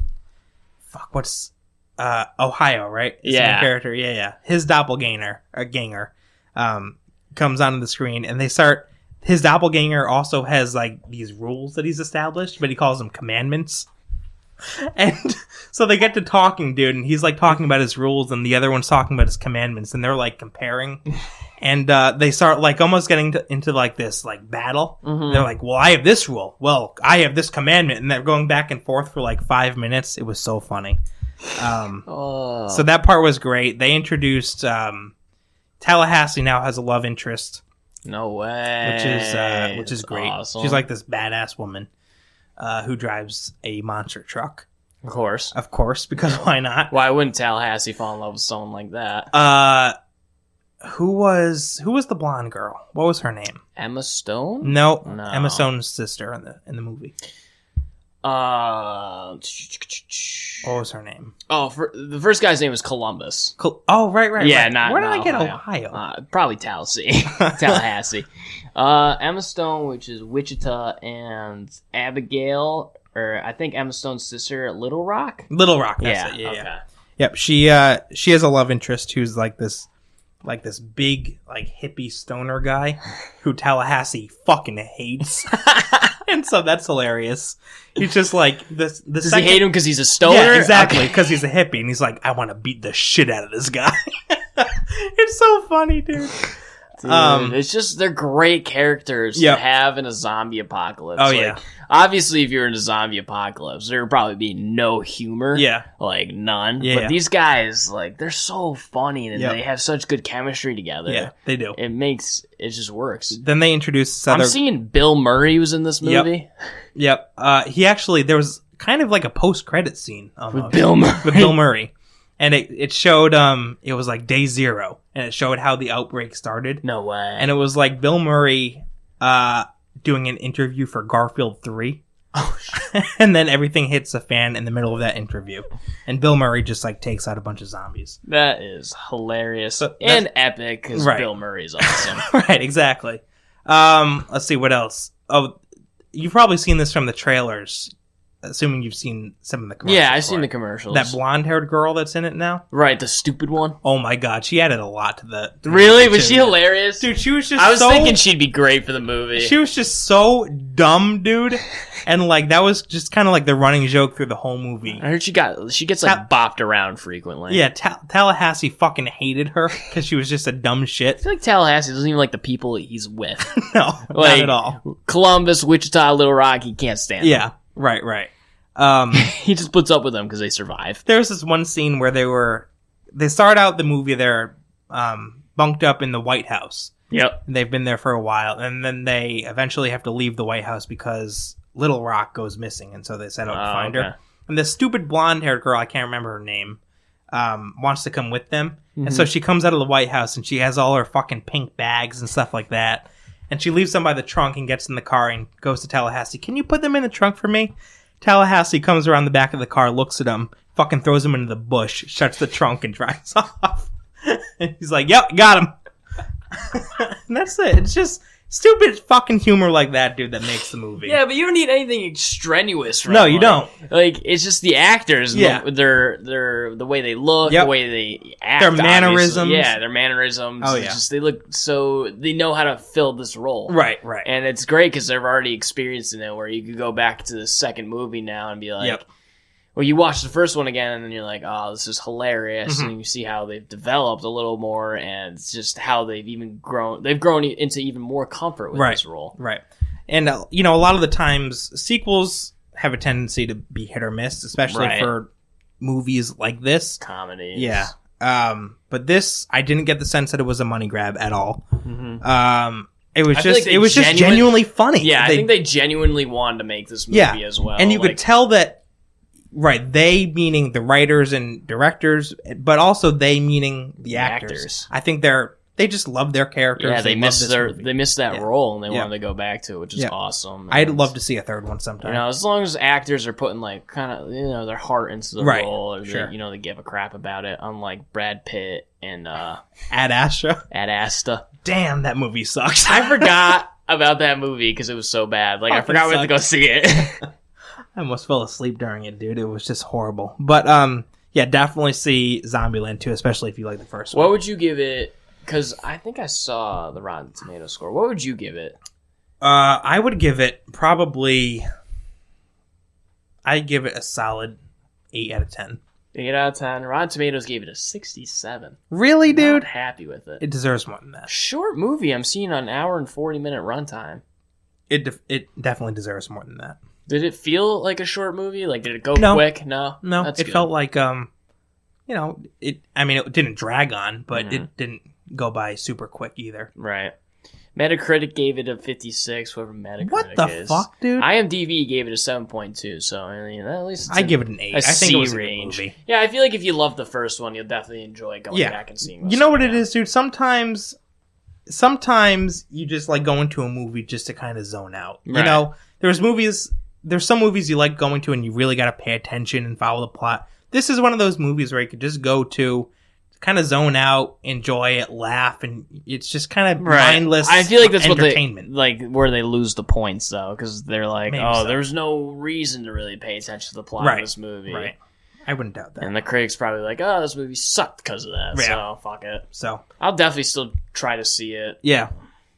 what's Ohio, right? Is the main Yeah. character. Yeah. His doppelganger, ganger, comes onto the screen, and they start. His doppelganger also has like these rules that he's established, but he calls them commandments. And so they get to talking, dude, and he's like talking about his rules, and the other one's talking about his commandments, and they're like comparing, and they start like almost getting into like this like battle. Mm-hmm. They're like, "Well, I have this rule. Well, I have this commandment," and they're going back and forth for like 5 minutes. It was so funny. So that part was great. They introduced Tallahassee now has a love interest, No way. which is great. Awesome. She's like this badass woman who drives a monster truck. Of course. Of course, because why not? Why wouldn't Tallahassee fall in love with someone like that? Who was the blonde girl? What was her name? Emma Stone? No. No. Emma Stone's sister in the movie. What What was her name? the first guy's name was Columbus. Oh, right. Yeah, right. not Where did I get Ohio. Ohio? Probably Tallahassee. Emma Stone, which is Wichita, and Abigail, or I think Emma Stone's sister, Little Rock. Little Rock. That's it. Yeah. Okay. Yep. She has a love interest who's like this big like hippie stoner guy who Tallahassee fucking hates. And so that's hilarious. He's just like this. Does he hate him because he's a stoner? Yeah, exactly. Okay. Because he's a hippie, and he's like, I want to beat the shit out of this guy. It's so funny, dude. Dude, it's just they're great characters Yep. to have in a zombie apocalypse. Oh, Like, yeah. Obviously, if you're in a zombie apocalypse, there would probably be no humor. Yeah. Like none. Yeah. But these guys, like, they're so funny and Yep. they have such good chemistry together. Yeah, they do. It just works. Then they introduced this other. I'm seeing Bill Murray was in this Yep. movie. Yep. There was kind of like a post-credit scene almost, With Bill Murray. with Bill Murray. And it showed, it was like day 0, and it showed how the outbreak started. No way. And it was like Bill Murray doing an interview for Garfield 3. Oh, And then everything hits a fan in the middle of that interview. And Bill Murray just like takes out a bunch of zombies. that is hilarious So and epic because Right. Bill Murray's awesome. Right, exactly. Let's see what else. Oh, you've probably seen this from the trailers, assuming you've seen some of the commercials. Yeah, I've for seen it. the commercials. That blonde-haired girl that's in it now. Right, the stupid one. Oh my god, she added a lot to the. Really? Was she hilarious? Dude, she was just. I was so, thinking she'd be great for the movie. she was just so dumb, dude, and like that was just kind of like the running joke through the whole movie. I heard she gets like bopped around frequently. Yeah, Tallahassee fucking hated her because she was just a dumb I shit. feel like Tallahassee doesn't even like the people he's with. No, Like, not at all. Columbus, Wichita, Little Rock, he can't stand them. Yeah, right. He just puts up with them because they survive. There was this one scene where they start out the movie, they're bunked up in the White House. Yep. They've been there for a while, and then they eventually have to leave the White House because Little Rock goes missing, and so they set out to find okay. her. And this stupid blonde-haired girl, I can't remember her name, wants to come with them. And so she comes out of the White House, and she has all her fucking pink bags and stuff like that. And she leaves them by the trunk and gets in the car and goes to Tallahassee. Can you put them in the trunk for me? Tallahassee comes around the back of the car, looks at him, fucking throws him into the bush, shuts the trunk, and drives off. And he's like, yep, got him. And that's it. It's just stupid fucking humor like that, dude, that makes the movie. Yeah, but you don't need anything extraneous. From No, it. you don't. Like it's just the actors. And Yeah. the way they look, Yep. the way they act, Their obviously. mannerisms. Yeah, their mannerisms. Oh, It's yeah. just they look so they know how to fill this role. Right. And it's great because they've already experienced it, where you could go back to the second movie now and be like, Yep. well, you watch the first one again and then you're like, oh, this is hilarious. Mhm. And you see how they've developed a little more and it's just how they've even grown. They've grown into even more comfort with this role. Right. And, a lot of the times, sequels have a tendency to be hit or miss, especially Right. for movies like this. Comedies. Yeah. But this, I didn't get the sense that it was a money grab at all. Mm-hmm. It was I feel just, like they it was just genuinely funny. Yeah, I think they genuinely wanted to make this movie Yeah. as well. And you like, could tell that, right, they meaning the writers and directors, but also they meaning the actors. I think they just love their characters. yeah, they love missed this their movie. they missed that Yeah. role and they Yeah. wanted to go back to it, which is Yeah. awesome. I'd And, love to see a third one sometime. as long as actors are putting like kind of their heart into the Right, role, or sure. they give a crap about it. Unlike Brad Pitt and Ad Astra. Ad Asta. Damn, that movie sucks. I forgot about that movie because it was so bad. Like I Fucking forgot we had to go sucks. see it. I almost fell asleep during it, dude. It was just horrible. But yeah, definitely see Zombieland 2, especially if you like the first one. What would you give it because I think I saw the Rotten Tomato score. What would you give it? I would give it probably... I'd give it a solid 8 out of 10. 8 out of 10. Rotten Tomatoes gave it a 67. Really, dude? Not happy with it. It deserves more than that. Short movie. I'm seeing an hour and 40-minute runtime. It definitely deserves more than that. Did it feel like a short movie? Like, did it go No. quick? No. No, That's it good. felt like, it didn't drag on, but it didn't go by super quick either. Right. Metacritic gave it a 56, whoever Metacritic What the is. fuck, dude? IMDb gave it a 7.2, so I mean, at least it's I give it an 8. a I think C it was a good range. movie. Yeah, I feel like if you love the first one, you'll definitely enjoy going Yeah. back and seeing. You know what it is, dude? Sometimes you just like going to a movie just to kind of zone out. You Right. know, there's some movies you like going to and you really got to pay attention and follow the plot. This is one of those movies where you could just go to, kind of zone out, enjoy it, laugh, and it's just kind of mindless. I feel like that's what entertainment. where they lose the points though, because they're like, Maybe oh, so. there's no reason to really pay attention to the plot Right. of this movie. Right. I wouldn't doubt that. And the critics probably like, oh, this movie sucked because of that. Yeah. So fuck it. So I'll definitely still try to see it. yeah,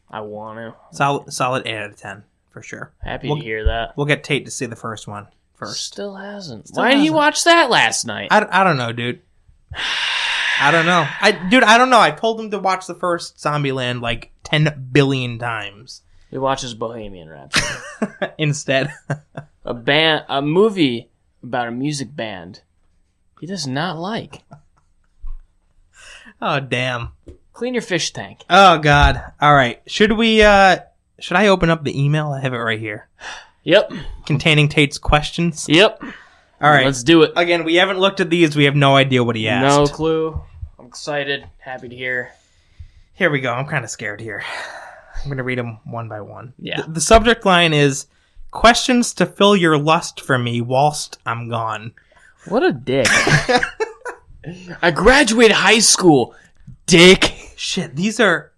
I want to. solid 8 out of 10 for sure. Happy We'll- to hear that. We'll get Tate to see the first one first. Still hasn't. Still Why didn't he hasn't. watch that last night? I don't know, dude. I don't know. I don't know. I told him to watch the first Zombieland like 10 billion times. He watches Bohemian Rhapsody. Instead. a movie about a music band he does not like. Oh, damn. Clean your fish tank. Oh, God. All right. Should I open up the email? I have it right here. Yep. Containing Tate's questions. Yep. All right. Let's do it. Again, we haven't looked at these. We have no idea what he asked. No clue. I'm excited. Happy to hear. Here we go. I'm kind of scared here. I'm going to read them one by one. Yeah. The subject line is, questions to fill your lust for me whilst I'm gone. What a dick. I graduated high school. Dick. Shit, these are...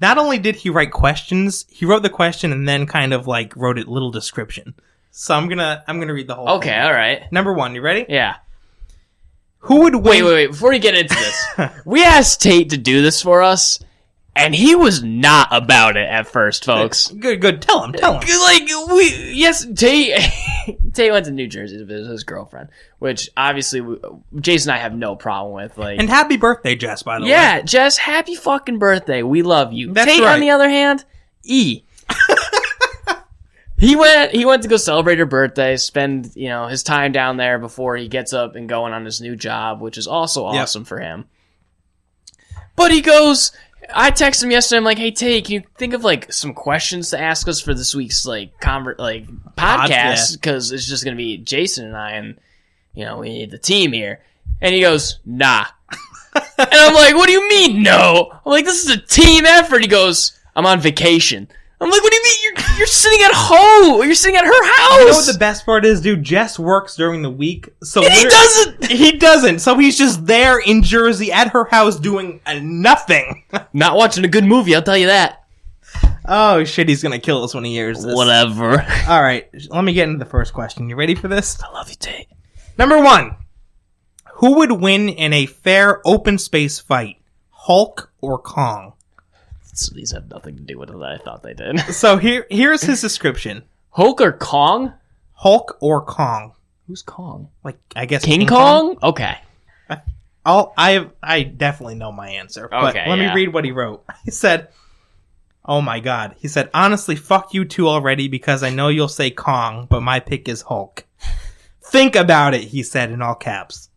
Not only did he write questions, he wrote the question and then kind of like wrote a little description. So I'm gonna read the whole Okay, thing. all right. Number 1, you ready? Yeah. Who would win... Wait. Before you get into this, we asked Tate to do this for us, and he was not about it at first, folks. Good. Tell him. Tate Tate went to New Jersey to visit his girlfriend, which obviously Jason and I have no problem with. Like, And happy birthday, Jess, by the way. yeah, Jess, happy fucking birthday. We love you. That's Tate, right. on the other hand, He went to go celebrate her birthday, spend, his time down there before he gets up and going on his new job, which is also awesome for him. But he goes, I texted him yesterday, I'm like, hey, Tate, can you think of, some questions to ask us for this week's, podcast? Because it's just going to be Jason and I, and, we need the team here. And he goes, nah. And I'm like, what do you mean, no? I'm like, this is a team effort. He goes, I'm on vacation. I'm like, what do you mean? You're sitting at home. You're sitting at her house. You know what the best part is, dude? Jess works during the week, so And he doesn't. He doesn't. So he's just there in Jersey at her house doing nothing. Not watching a good movie, I'll tell you that. Oh shit, he's gonna kill us when he hears this. Whatever. All right, let me get into the first question. You ready for this? I love you, Tate. Number 1. Who would win in a fair open space fight? Hulk or Kong? So these have nothing to do with what I thought they did. So here's his description. Hulk or Kong? Hulk or Kong? Who's Kong? Like, I guess King Kong? Okay. I definitely know my answer. But Okay, let me yeah. read what he wrote. He said, oh my god. He said, honestly, fuck you two already because I know you'll say Kong, but my pick is Hulk. Think about it, he said in all caps.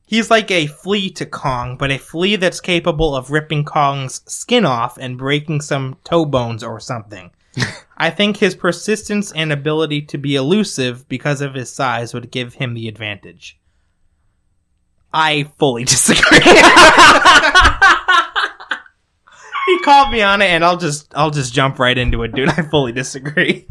He's like a flea to Kong, but a flea that's capable of ripping Kong's skin off and breaking some toe bones or something. I think his persistence and ability to be elusive because of his size would give him the advantage. I fully disagree. He called me on it, and I'll just jump right into it, dude. I fully disagree.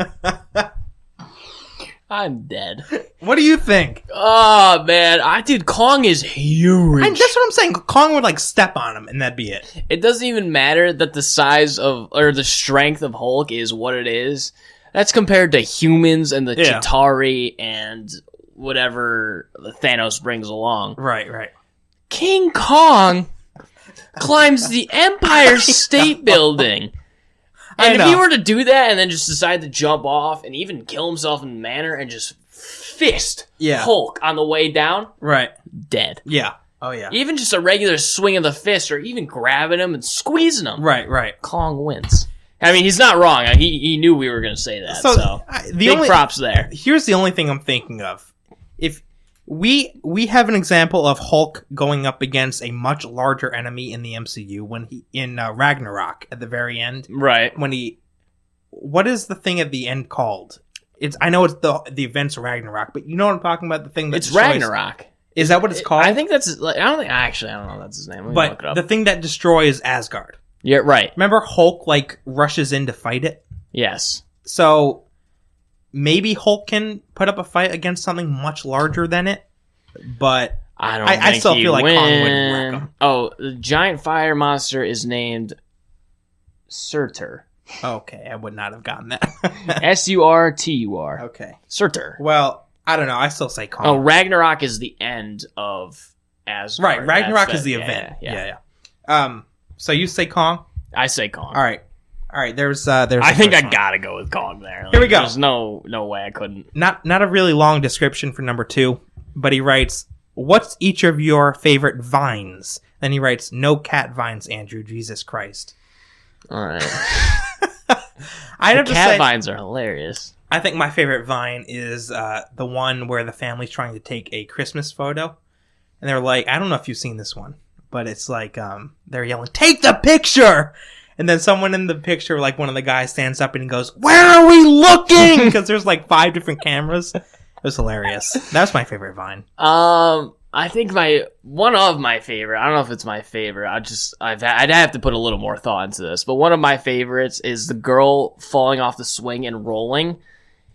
I'm dead. What do you think? Oh, man. Dude, Kong is huge. That's what I'm saying. Kong would step on him, and that'd be it. It doesn't even matter that the size of, or the strength of Hulk is what it is. That's compared to humans and the Yeah. Chitauri and whatever Thanos brings along. Right. King Kong climbs the Empire State Building. I And if know. he were to do that and then just decide to jump off and even kill himself in manner and just fist Hulk on the way down, Right. dead. Yeah. Oh, yeah. Even just a regular swing of the fist or even grabbing him and squeezing him, Right. Kong wins. I mean, he's not wrong. He knew we were going to say that, so big props there. Here's the only thing I'm thinking of. If we have an example of Hulk going up against a much larger enemy in the MCU when he in Ragnarok at the very end. Right. When what is the thing at the end called? I know it's the events of Ragnarok, but you know what I'm talking about? The thing that It's Ragnarok. Is that what it's called? I think that's. I don't know if that's his name. Let me look it But up. the thing that destroys Asgard. Yeah, right. Remember Hulk rushes in to fight it? Yes. So maybe Hulk can put up a fight against something much larger than it, but I still feel like Kong would wreck him. Oh, the giant fire monster is named Surtur. Okay, I would not have gotten that. Surtur. Okay. Surtur. Well, I don't know. I still say Kong. Oh, Ragnarok is the end of Asgard. Right, Ragnarok That's is the yeah, event. Yeah. So you say Kong? I say Kong. All right. There's I the think first I one. gotta go with Kong there. Like, Here we go. There's no way I couldn't. Not a really long description for number 2, but he writes, "What's each of your favorite vines?" Then he writes, "No cat vines, Andrew. Jesus Christ." All right. I'd have to Cat say, vines are hilarious. I think my favorite vine is the one where the family's trying to take a Christmas photo, and they're like, I don't know if you've seen this one, but it's like they're yelling, "Take the picture!" And then someone in the picture, like one of the guys, stands up and he goes, "Where are we looking?" Because there's like 5 different cameras. It was hilarious. That's my favorite vine. I think one of my favorite. I don't know if it's my favorite. I'd have to put a little more thought into this. But one of my favorites is the girl falling off the swing and rolling.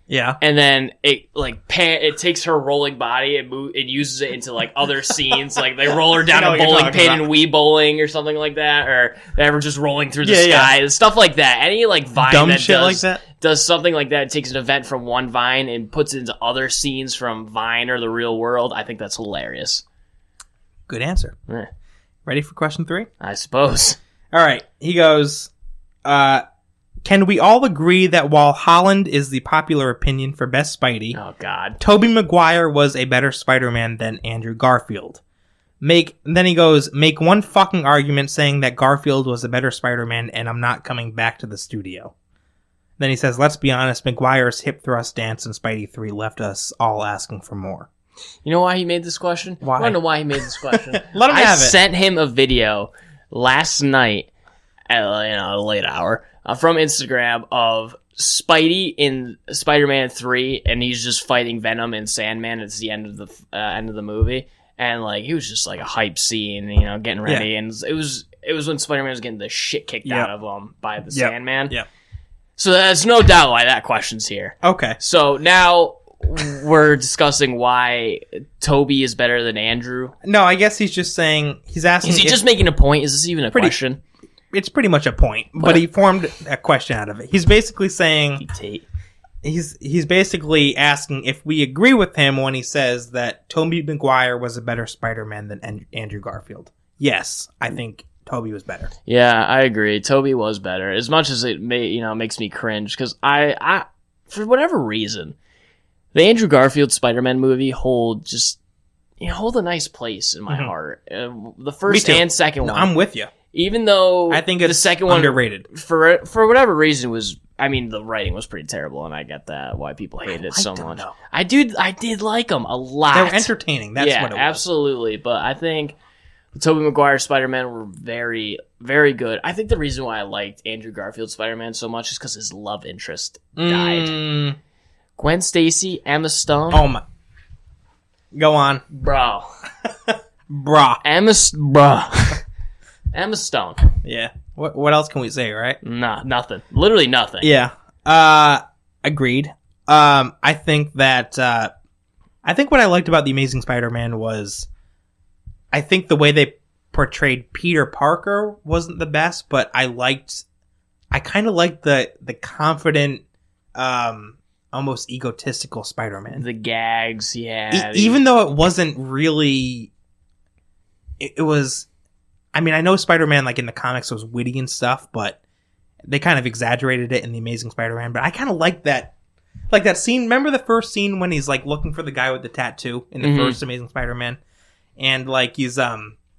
Yeah. And then it takes her rolling body and it uses it into like other scenes, like they roll her down I know a what you're bowling talking pin about. and Wii bowling or something like that, or they were just rolling through the Yeah, sky, stuff like that. Any like Vine Dumb that shit like that? does something like that, takes an event from one Vine and puts it into other scenes from Vine or the real world. I think that's hilarious. Good answer. Eh, Ready for question 3? I suppose. All right. He goes, can we all agree that while Holland is the popular opinion for best Spidey, Oh God. Tobey Maguire was a better Spider-Man than Andrew Garfield? Then he goes, make one fucking argument saying that Garfield was a better Spider-Man and I'm not coming back to the studio. Then he says, let's be honest, Maguire's hip thrust dance in Spidey 3 left us all asking for more. You know why he made this question? Why? I don't know why he made this question. Let him I have it. sent him a video last night at a late hour from Instagram of Spidey in Spider-Man 3, and he's just fighting Venom and Sandman. It's the end of the movie, and like he was just like a hype scene, getting ready, and it was when Spider-Man was getting the shit kicked out of him by the Sandman. Yep. So there's no doubt why that question's here. Okay. So now we're discussing why Toby is better than Andrew. No, I guess he's just saying, he's asking. Is he just making a point? Is this even a question? It's pretty much a point, but he formed a question out of it. He's basically saying, Tate. he's basically asking if we agree with him when he says that Tobey Maguire was a better Spider-Man than Andrew Garfield. Yes, I think Tobey was better. Yeah, I agree. Toby was better. As much as it makes me cringe, because I for whatever reason, the Andrew Garfield Spider-Man movie hold a nice place in my heart. The first Me too. and second one. I'm with you. Even though I think the it's second one underrated. For whatever reason the writing was pretty terrible, and I get that why people hated it so liked them, much. though. I did like them a lot. They were entertaining. That's what it was. Absolutely. But I think the Tobey Maguire Spider-Man were very, very good. I think the reason why I liked Andrew Garfield Spider-Man so much is because his love interest died. Gwen Stacy, Emma Stone. Oh my! Go on, Bro. brah. Emma Stone. Yeah. What else can we say, right? Nah, nothing. Literally nothing. Yeah. Agreed. I think that I think what I liked about The Amazing Spider-Man was I think the way they portrayed Peter Parker wasn't the best, but I kind of liked the confident almost egotistical Spider-Man. The gags, yeah. Even though it wasn't really it was I mean, I know Spider-Man, like, in the comics was witty and stuff, but they kind of exaggerated it in The Amazing Spider-Man. But I kind of like that scene. Remember the first scene when he's, like, looking for the guy with the tattoo in the first Amazing Spider-Man? And, like, he's,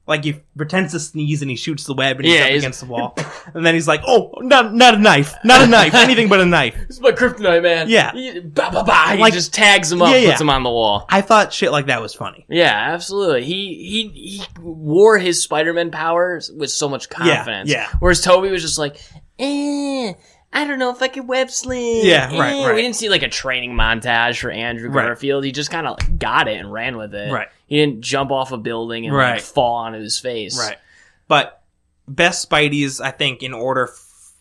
like, he pretends to sneeze and he shoots the web and he's up against the wall. And then he's like, oh, not a knife. Not a knife. Anything but a knife. This is my kryptonite, man. Yeah. He just tags him up, puts him on the wall. I thought shit like that was funny. Yeah, absolutely. He wore his Spider-Man powers with so much confidence. Yeah. Whereas Toby was just like, I don't know if I can web sling. Yeah, right. We didn't see like a training montage for Andrew Garfield. He just kind of like got it and ran with it. Right. He didn't jump off a building and like fall onto his face. Right. But best Spideys, I think, in order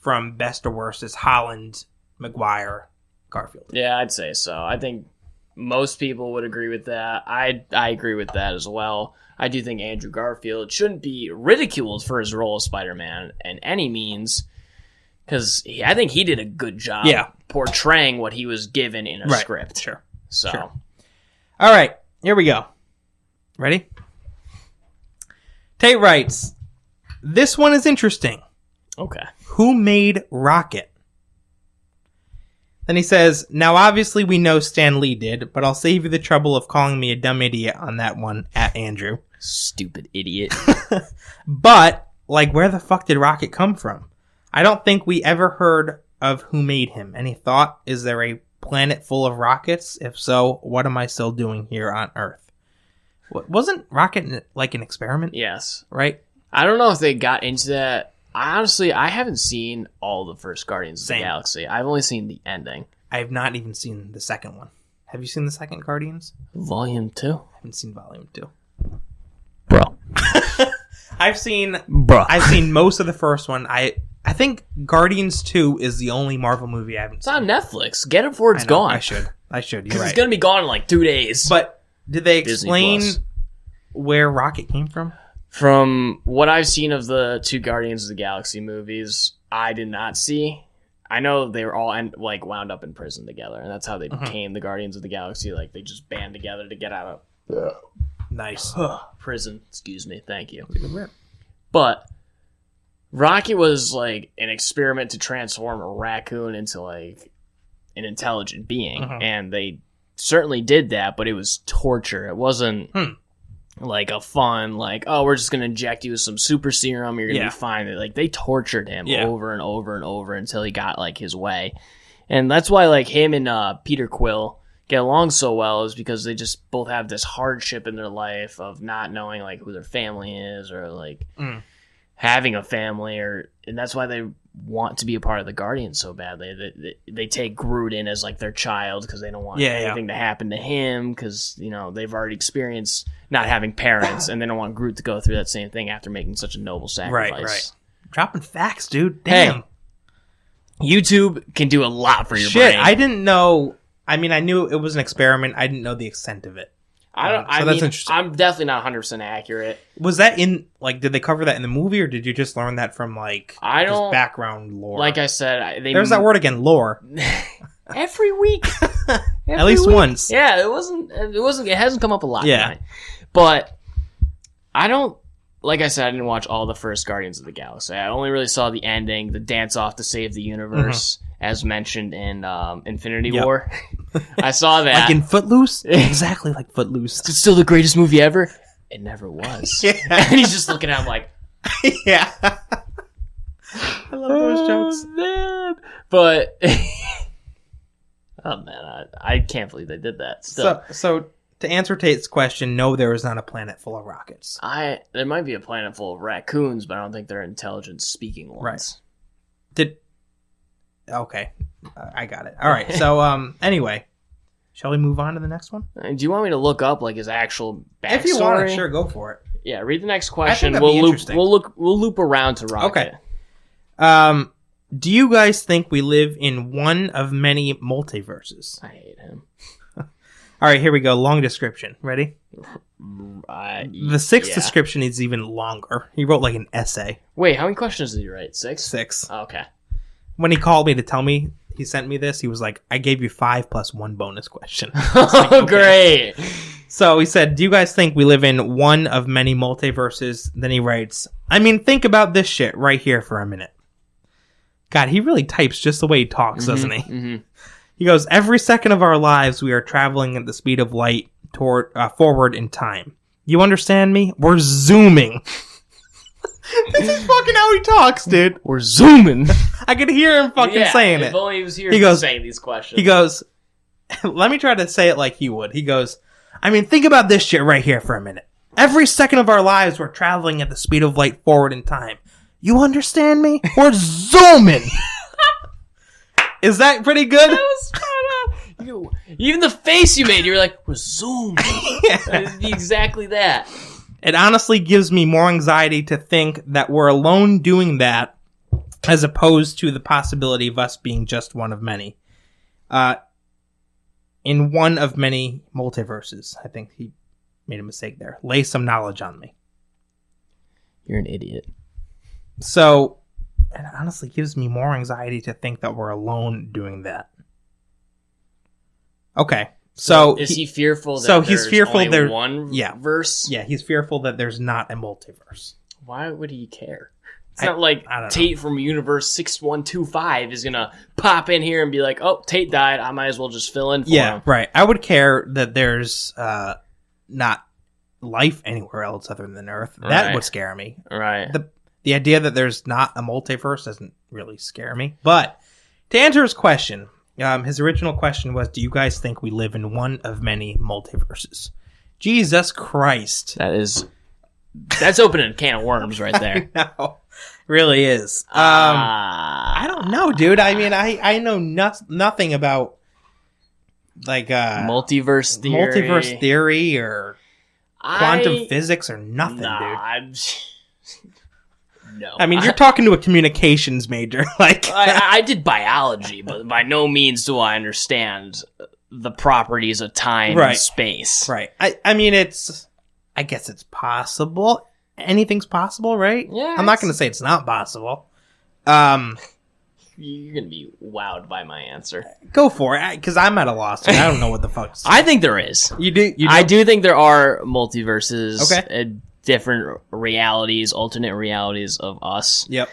from best to worst, is Holland, Maguire, Garfield. Yeah, I'd say so. I think most people would agree with that. I agree with that as well. I do think Andrew Garfield shouldn't be ridiculed for his role as Spider-Man in any means. Because I think he did a good job portraying what he was given in a script. Sure. So. All right. Here we go. Ready? Tate writes, this one is interesting. Okay. Who made Rocket? Then he says, now obviously we know Stan Lee did, but I'll save you the trouble of calling me a dumb idiot on that one, at Andrew. Stupid idiot. But, like, where the fuck did Rocket come from? I don't think we ever heard of who made him. Any thought? Is there a planet full of rockets? If so, what am I still doing here on Earth? Wasn't Rocket like an experiment? Yes. Right? I don't know if they got into that. I haven't seen all the first Guardians of the Galaxy. I've only seen the ending. I have not even seen the second one. Have you seen the second Guardians? Volume 2? I haven't seen Volume 2. Bro. I've seen most of the first one. I think Guardians 2 is the only Marvel movie I haven't seen. It's on Netflix. Get it before it's gone. I should. You're right. It's going to be gone in like 2 days. But did they explain where Rocket came from? From what I've seen of the 2 Guardians of the Galaxy movies, I did not see. I know they were all wound up in prison together, and that's how they became the Guardians of the Galaxy. Like, they just band together to get out of nice prison. Excuse me. Thank you. But Rocket was like an experiment to transform a raccoon into like an intelligent being, and they certainly did that, but it was torture. It wasn't like a fun, like, oh, we're just gonna inject you with some super serum, you're gonna be fine. Like, they tortured him over and over and over until he got like his way, and that's why like him and Peter Quill get along so well, is because they just both have this hardship in their life of not knowing like who their family is, or like having a family, and that's why they want to be a part of the Guardians so badly. They take Groot in as like their child because they don't want anything to happen to him, because they've already experienced not having parents, and they don't want Groot to go through that same thing after making such a noble sacrifice. Right. Dropping facts, dude. Damn. Hey, YouTube can do a lot for your brain. I didn't know. I mean, I knew it was an experiment. I didn't know the extent of it. That's interesting. I'm definitely not 100% accurate. Was that in, like, did they cover that in the movie, or did you just learn that from, like, just background lore? Like I said, there's that word again, lore. Every week. At least once. Yeah, it hasn't come up a lot tonight. But like I said, I didn't watch all the first Guardians of the Galaxy. I only really saw the ending, the dance off to save the universe, as mentioned in Infinity War. I saw that. Like in Footloose? Exactly like Footloose. It's still the greatest movie ever? It never was. And he's just looking at him like... yeah. I love those jokes. Man. But... oh, man. I can't believe they did that. Still. So to answer Tate's question, no, there is not a planet full of rockets. There might be a planet full of raccoons, but I don't think they're intelligent speaking ones. Right. Okay. I got it. All right. So, anyway, shall we move on to the next one? Do you want me to look up like his actual backstory? If you want to, sure, go for it. Yeah, read the next question. I think We'll loop around to Rocket. Okay. Do you guys think we live in one of many multiverses? I hate him. All right, here we go. Long description. Ready? The sixth description is even longer. He wrote like an essay. Wait, how many questions did he write? 6? 6. Oh, okay. When he called me to tell me he sent me this, he was like, I gave you 5 plus 1 bonus question. Oh, okay. Great. So he said, do you guys think we live in one of many multiverses? Then he writes, I mean, think about this shit right here for a minute. God, he really types just the way he talks, doesn't he? Mm-hmm. He goes, every second of our lives, we are traveling at the speed of light forward in time. You understand me? We're zooming. This is fucking how he talks, dude. We're zooming. I could hear him fucking saying it. If only he was here He goes- saying these questions. He goes, let me try to say it like he would. He goes, I mean, think about this shit right here for a minute. Every second of our lives, we're traveling at the speed of light forward in time. You understand me? We're zooming. Is that pretty good? That was kind of... Even the face you made, you were like, we're zooming. It'd be exactly that. It honestly gives me more anxiety to think that we're alone doing that as opposed to the possibility of us being just one of many. In one of many multiverses. I think he made a mistake there. Lay some knowledge on me. You're an idiot. So, it honestly gives me more anxiety to think that we're alone doing that. Okay. So is he fearful that he's fearful only there one verse? Yeah, he's fearful that there's not a multiverse. Why would he care? It's not like I don't know. Tate from Universe 6125 is going to pop in here and be like, oh, Tate died. I might as well just fill in for him. Right. I would care that there's not life anywhere else other than Earth. That Right. would scare me. Right. The idea that there's not a multiverse doesn't really scare me. But to answer his question, his original question was, do you guys think we live in one of many multiverses? Jesus Christ. That's opening a can of worms right there. No, really is. I don't know, dude. I mean, I know nothing about like multiverse theory or quantum physics or nothing, dude. No. I mean, you're talking to a communications major. Like, I did biology, but by no means do I understand the properties of time Right. and space. right. I mean, I guess it's possible. Anything's possible, right? Yeah, I'm not it's- going to say it's not possible. You're going to be wowed by my answer. Go for it, because I'm at a loss. I don't know what the fuck. I think there is. You do? I do think there are multiverses. Okay. Different realities, alternate realities of us. Yep.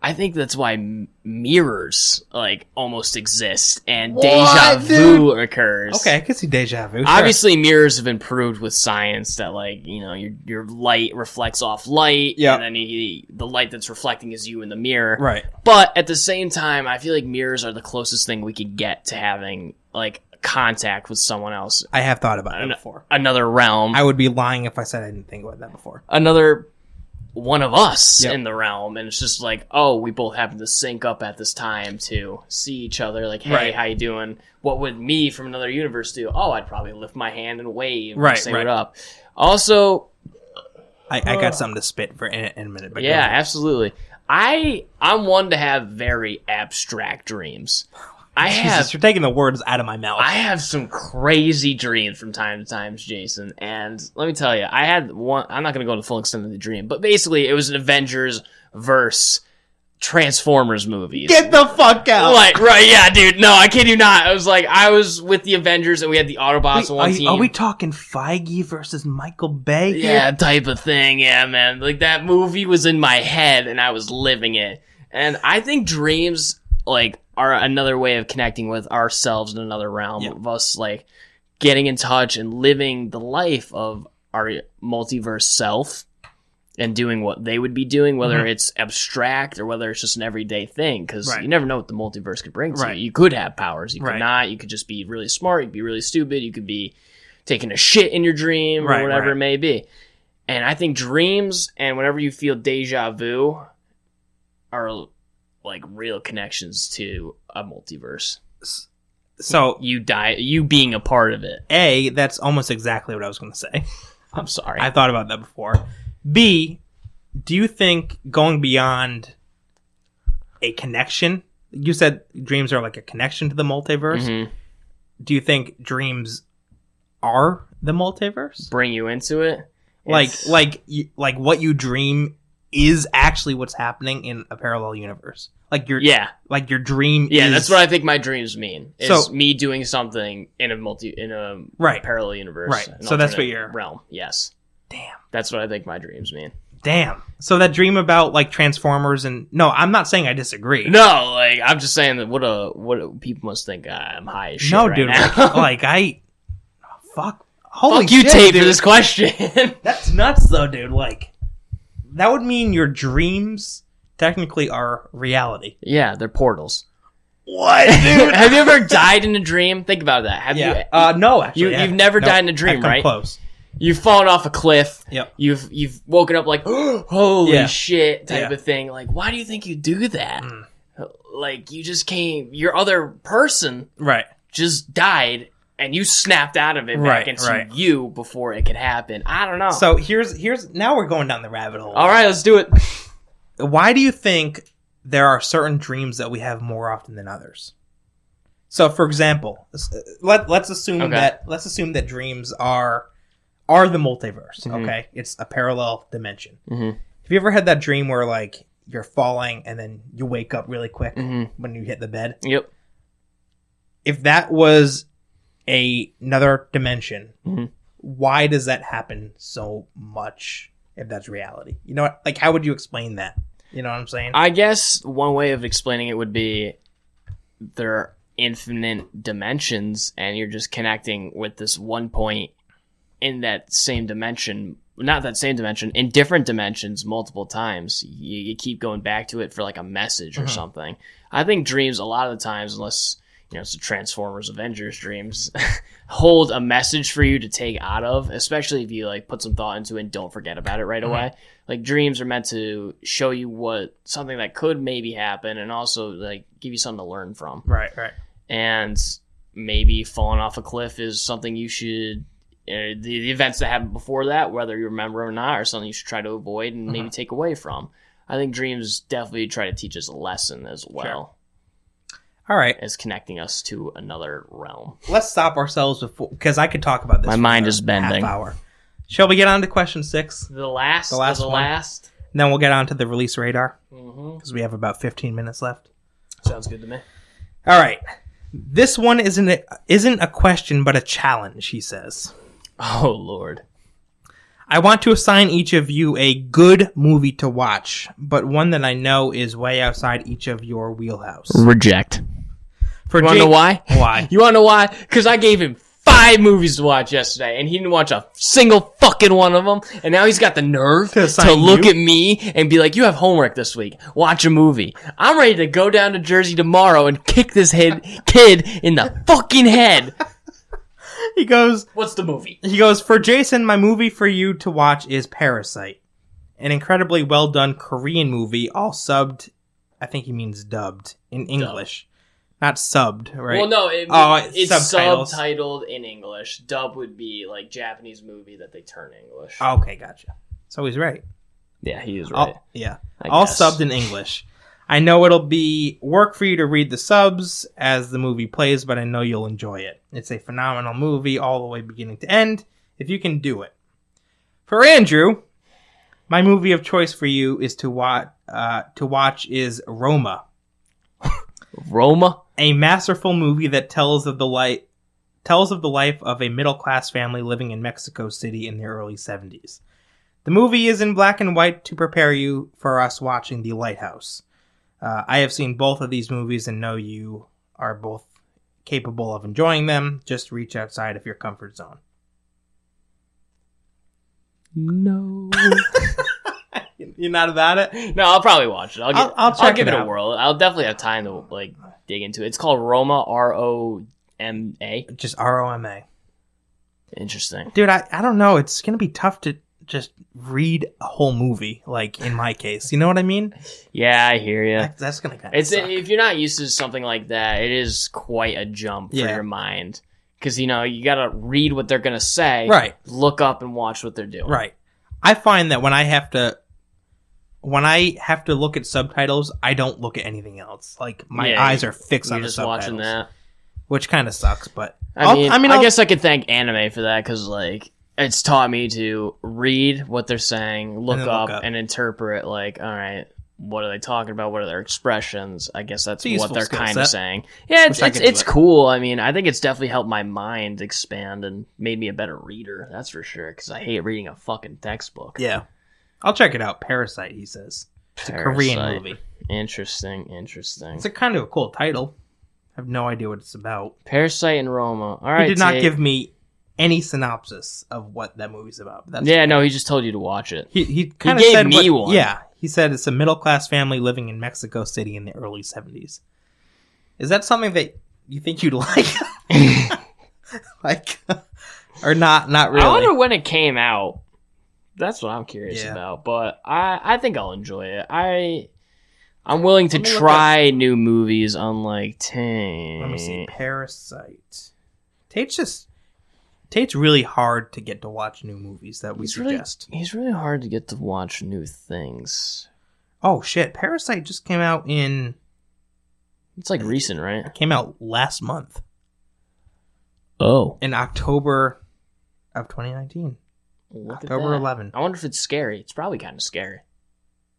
I think that's why mirrors like almost exist and What, deja vu occurs. Okay, I can see deja vu. Sure. Obviously, mirrors have been proved with science that, like, you know, your light reflects off light, Yeah. and then the light that's reflecting is you in the mirror. Right. But at the same time, I feel like mirrors are the closest thing we could get to having like contact with someone else, I have thought about it before. another realm, I would be lying if I said I didn't think about that before. another one of us Yep. in the realm, and it's just like, oh, we both happen to sync up at this time to see each other. Like, hey, Right. how you doing? What would me from another universe do? Oh, I'd probably lift my hand and wave, and Right, say right. what up. Also, I got something to spit for in a minute. But go yeah, ahead. absolutely. I'm one to have very abstract dreams. Jesus, you're taking the words out of my mouth. I have some crazy dreams from time to time, Jason. And let me tell you, I had one. I'm not going to go into the full extent of the dream, but basically, it was an Avengers verse Transformers movies. Get the fuck out! Like, right, yeah, dude. No, I kid you not. I was with the Avengers and we had the Autobots on one team. Are we talking Feige versus Michael Bay? here? Yeah, type of thing. Yeah, man. Like, that movie was in my head and I was living it. And I think dreams, like, are another way of connecting with ourselves in another realm Yeah. of us, like, getting in touch and living the life of our multiverse self and doing what they would be doing, whether it's abstract or whether it's just an everyday thing, because Right. you never know what the multiverse could bring to Right. you. You could have powers, you could Right. not. You could just be really smart, you could be really stupid, you could be taking a shit in your dream Right, or whatever right. it may be. And I think dreams and whenever you feel deja vu are like real connections to a multiverse. So, You being a part of it. that's almost exactly what I was going to say. I'm sorry. I thought about that before. B, do you think going beyond a connection? You said dreams are like a connection to the multiverse. Mhm. Do you think dreams are the multiverse? Bring you into it. Like It's- like what you dream is actually what's happening in a parallel universe. Like your dream. Yeah, is, that's what I think my dreams mean. Is So- me doing something in a Right. parallel universe. Right. an So that's what alternate you're- realm. Yes. Damn. That's what I think my dreams mean. Damn. So that dream about like Transformers and no, I'm not saying I disagree. No, like I'm just saying that what people must think I'm high as shit No, right dude. now. Like I, fuck. Holy Fuck you, shit, Tate, dude. for this question. That's nuts, though, dude. Like that would mean your dreams technically are reality. Yeah, they're portals. What, dude? Have you ever died in a dream? Think about that. Have you? No, actually, You've never died in a dream, I've come right? Close. You've fallen off a cliff. Yep. You've woken up like, holy Yeah. shit, type Yeah. of thing. Like, why do you think you do that? Like, you just came. Your other person Right. just died, and you snapped out of it back Right, into right. you before it could happen. I don't know. So here's now we're going down the rabbit hole. all right, let's do it. Why do you think there are certain dreams that we have more often than others? So, for example, let's assume Okay. that dreams are the multiverse. Mm-hmm. Okay, it's a parallel dimension. Mhm. Have you ever had that dream where like you're falling and then you wake up really quick Mhm. when you hit the bed? Yep. If that was another dimension, Mhm. why does that happen so much? If that's reality, you know what? Like, how would you explain that? You know what I'm saying? I guess one way of explaining it would be there are infinite dimensions, and you're just connecting with this one point in that same dimension. Not that same dimension, in different dimensions multiple times. You keep going back to it for like a message or something. I think dreams a lot of the times, unless it's the Transformers Avengers dreams, hold a message for you to take out of, especially if you like put some thought into it and don't forget about it right away. Like dreams are meant to show you something that could maybe happen, and also like give you something to learn from. right. And maybe falling off a cliff is something you should the events that happened before that, whether you remember or not, are something you should try to avoid and maybe take away from. I think dreams definitely try to teach us a lesson as well All right. as connecting us to another realm. Let's stop ourselves before, because I could talk about this. My for mind a is bending. Half hour. Shall we get on to question 6? The last The last of the one. last. And then we'll get on to the release radar Mm-hmm. because we have about 15 minutes left. Sounds good to me. All right. This one isn't a question, but a challenge, he says. Oh, Lord. I want to assign each of you a good movie to watch, but one that I know is way outside each of your wheelhouse. Reject. For You want to know why? Why? You want to know why? Because I gave him 5 movies to watch yesterday, and he didn't watch a single fucking one of them. And now he's got the nerve To to assign look you? at me and be like, "You have homework this week. Watch a movie." I'm ready to go down to Jersey tomorrow and kick this kid in the fucking head. He goes, What's the movie? for Jason, my movie for you to watch is Parasite. An incredibly well done Korean movie, all subbed, I think he means dubbed, in English. Not subbed, right? Well, no, it's subtitles. subtitled in English. Dub would be like Japanese movie that they turn English. Okay, gotcha. So he's right. Yeah, he is All, right. yeah. I All guess. subbed in English. I know it'll be work for you to read the subs as the movie plays, but I know you'll enjoy it. It's a phenomenal movie all the way beginning to end, if you can do it. For Andrew, my movie of choice for you is to watch is Roma, Roma? a masterful movie that tells of the life of a middle-class family living in Mexico City in the early 70s. The movie is in black and white to prepare you for us watching The Lighthouse. I have seen both of these movies and know you are both capable of enjoying them. Just reach outside of your comfort zone. No. You're not about it? No, I'll probably watch it. I'll check give it it a out. whirl. I'll definitely have time to like dig into it. It's called Roma, Roma. Just ROMA. Interesting. Dude, I don't know. It's going to be tough to just read a whole movie, like in my case. You know what I mean? Yeah, I hear you. That's going to kind of It's suck. if you're not used to something like that, it is quite a jump for Yeah. your mind because you got to read what they're gonna say, Right. Look up and watch what they're doing, Right. I find that when I have to look at subtitles, I don't look at anything else. Like my Yeah, eyes are fixed You're on the just subtitles, watching that. which kind of sucks. But I I'll- guess I could thank anime for that because like it's taught me to read what they're saying, look then up, look up. and interpret, like, all right, what are they talking about? What are their expressions? I guess that's It's a what useful they're skill kind of set. saying. Yeah, Wish I could do it's it. cool. I mean, I think it's definitely helped my mind expand and made me a better reader. That's for sure, because I hate reading a fucking textbook. Yeah. I'll check it out. Parasite, he says. It's a Korean Parasite. movie. Interesting. It's a kind of a cool title. I have no idea what it's about. Parasite and Roma. All right, He did not Tate. give me any synopsis of what that movie's about. But that's Yeah, no, he just told you to watch it. He kind of gave said me one. Yeah, he said it's a middle class family living in Mexico City in the early 70s. Is that something that you think you'd like? Like, or not? Not really. I wonder when it came out. That's what I'm curious Yeah. about. But I think I'll enjoy it. I'm willing to Let me look try new movies, unlike Tate. Let me see. Parasite. Tate's really hard to get to watch new movies that we suggest. He's really hard to get to watch new things. Oh shit! Parasite just came out It's like recent, right? last month Oh. in October of 2019. Look at October that. 11. I wonder if it's scary. It's probably kind of scary.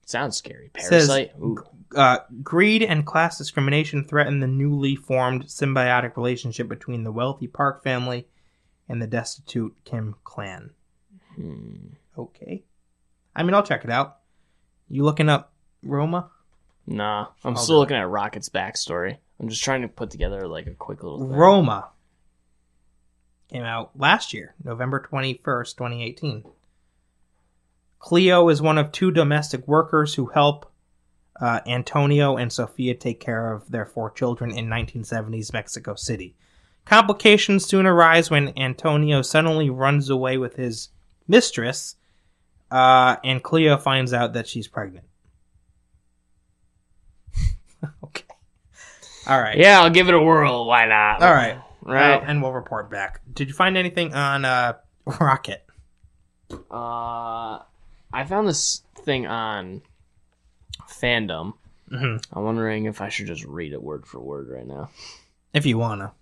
It sounds scary. Says- Parasite. Ooh. Greed and class discrimination threaten the newly formed symbiotic relationship between the wealthy Park family and the destitute Kim clan. Okay. I mean, I'll check it out. You looking up Roma? Nah, I'm I'll still do looking at Rocket's backstory. I'm just trying to put together like a quick little thing. Roma came out last year, November 21st, 2018. Cleo is one of two domestic workers who help Antonio and Sophia take care of their 4 children in 1970s Mexico City. Complications soon arise when Antonio suddenly runs away with his mistress, and Cleo finds out that she's pregnant. Okay. All right. Yeah, I'll give it a whirl. Why not? All right. Right. And we'll report back. Did you find anything on Rocket? I found this thing on Fandom. Mm-hmm. I'm wondering if I should just read it word for word right now. If you wanna.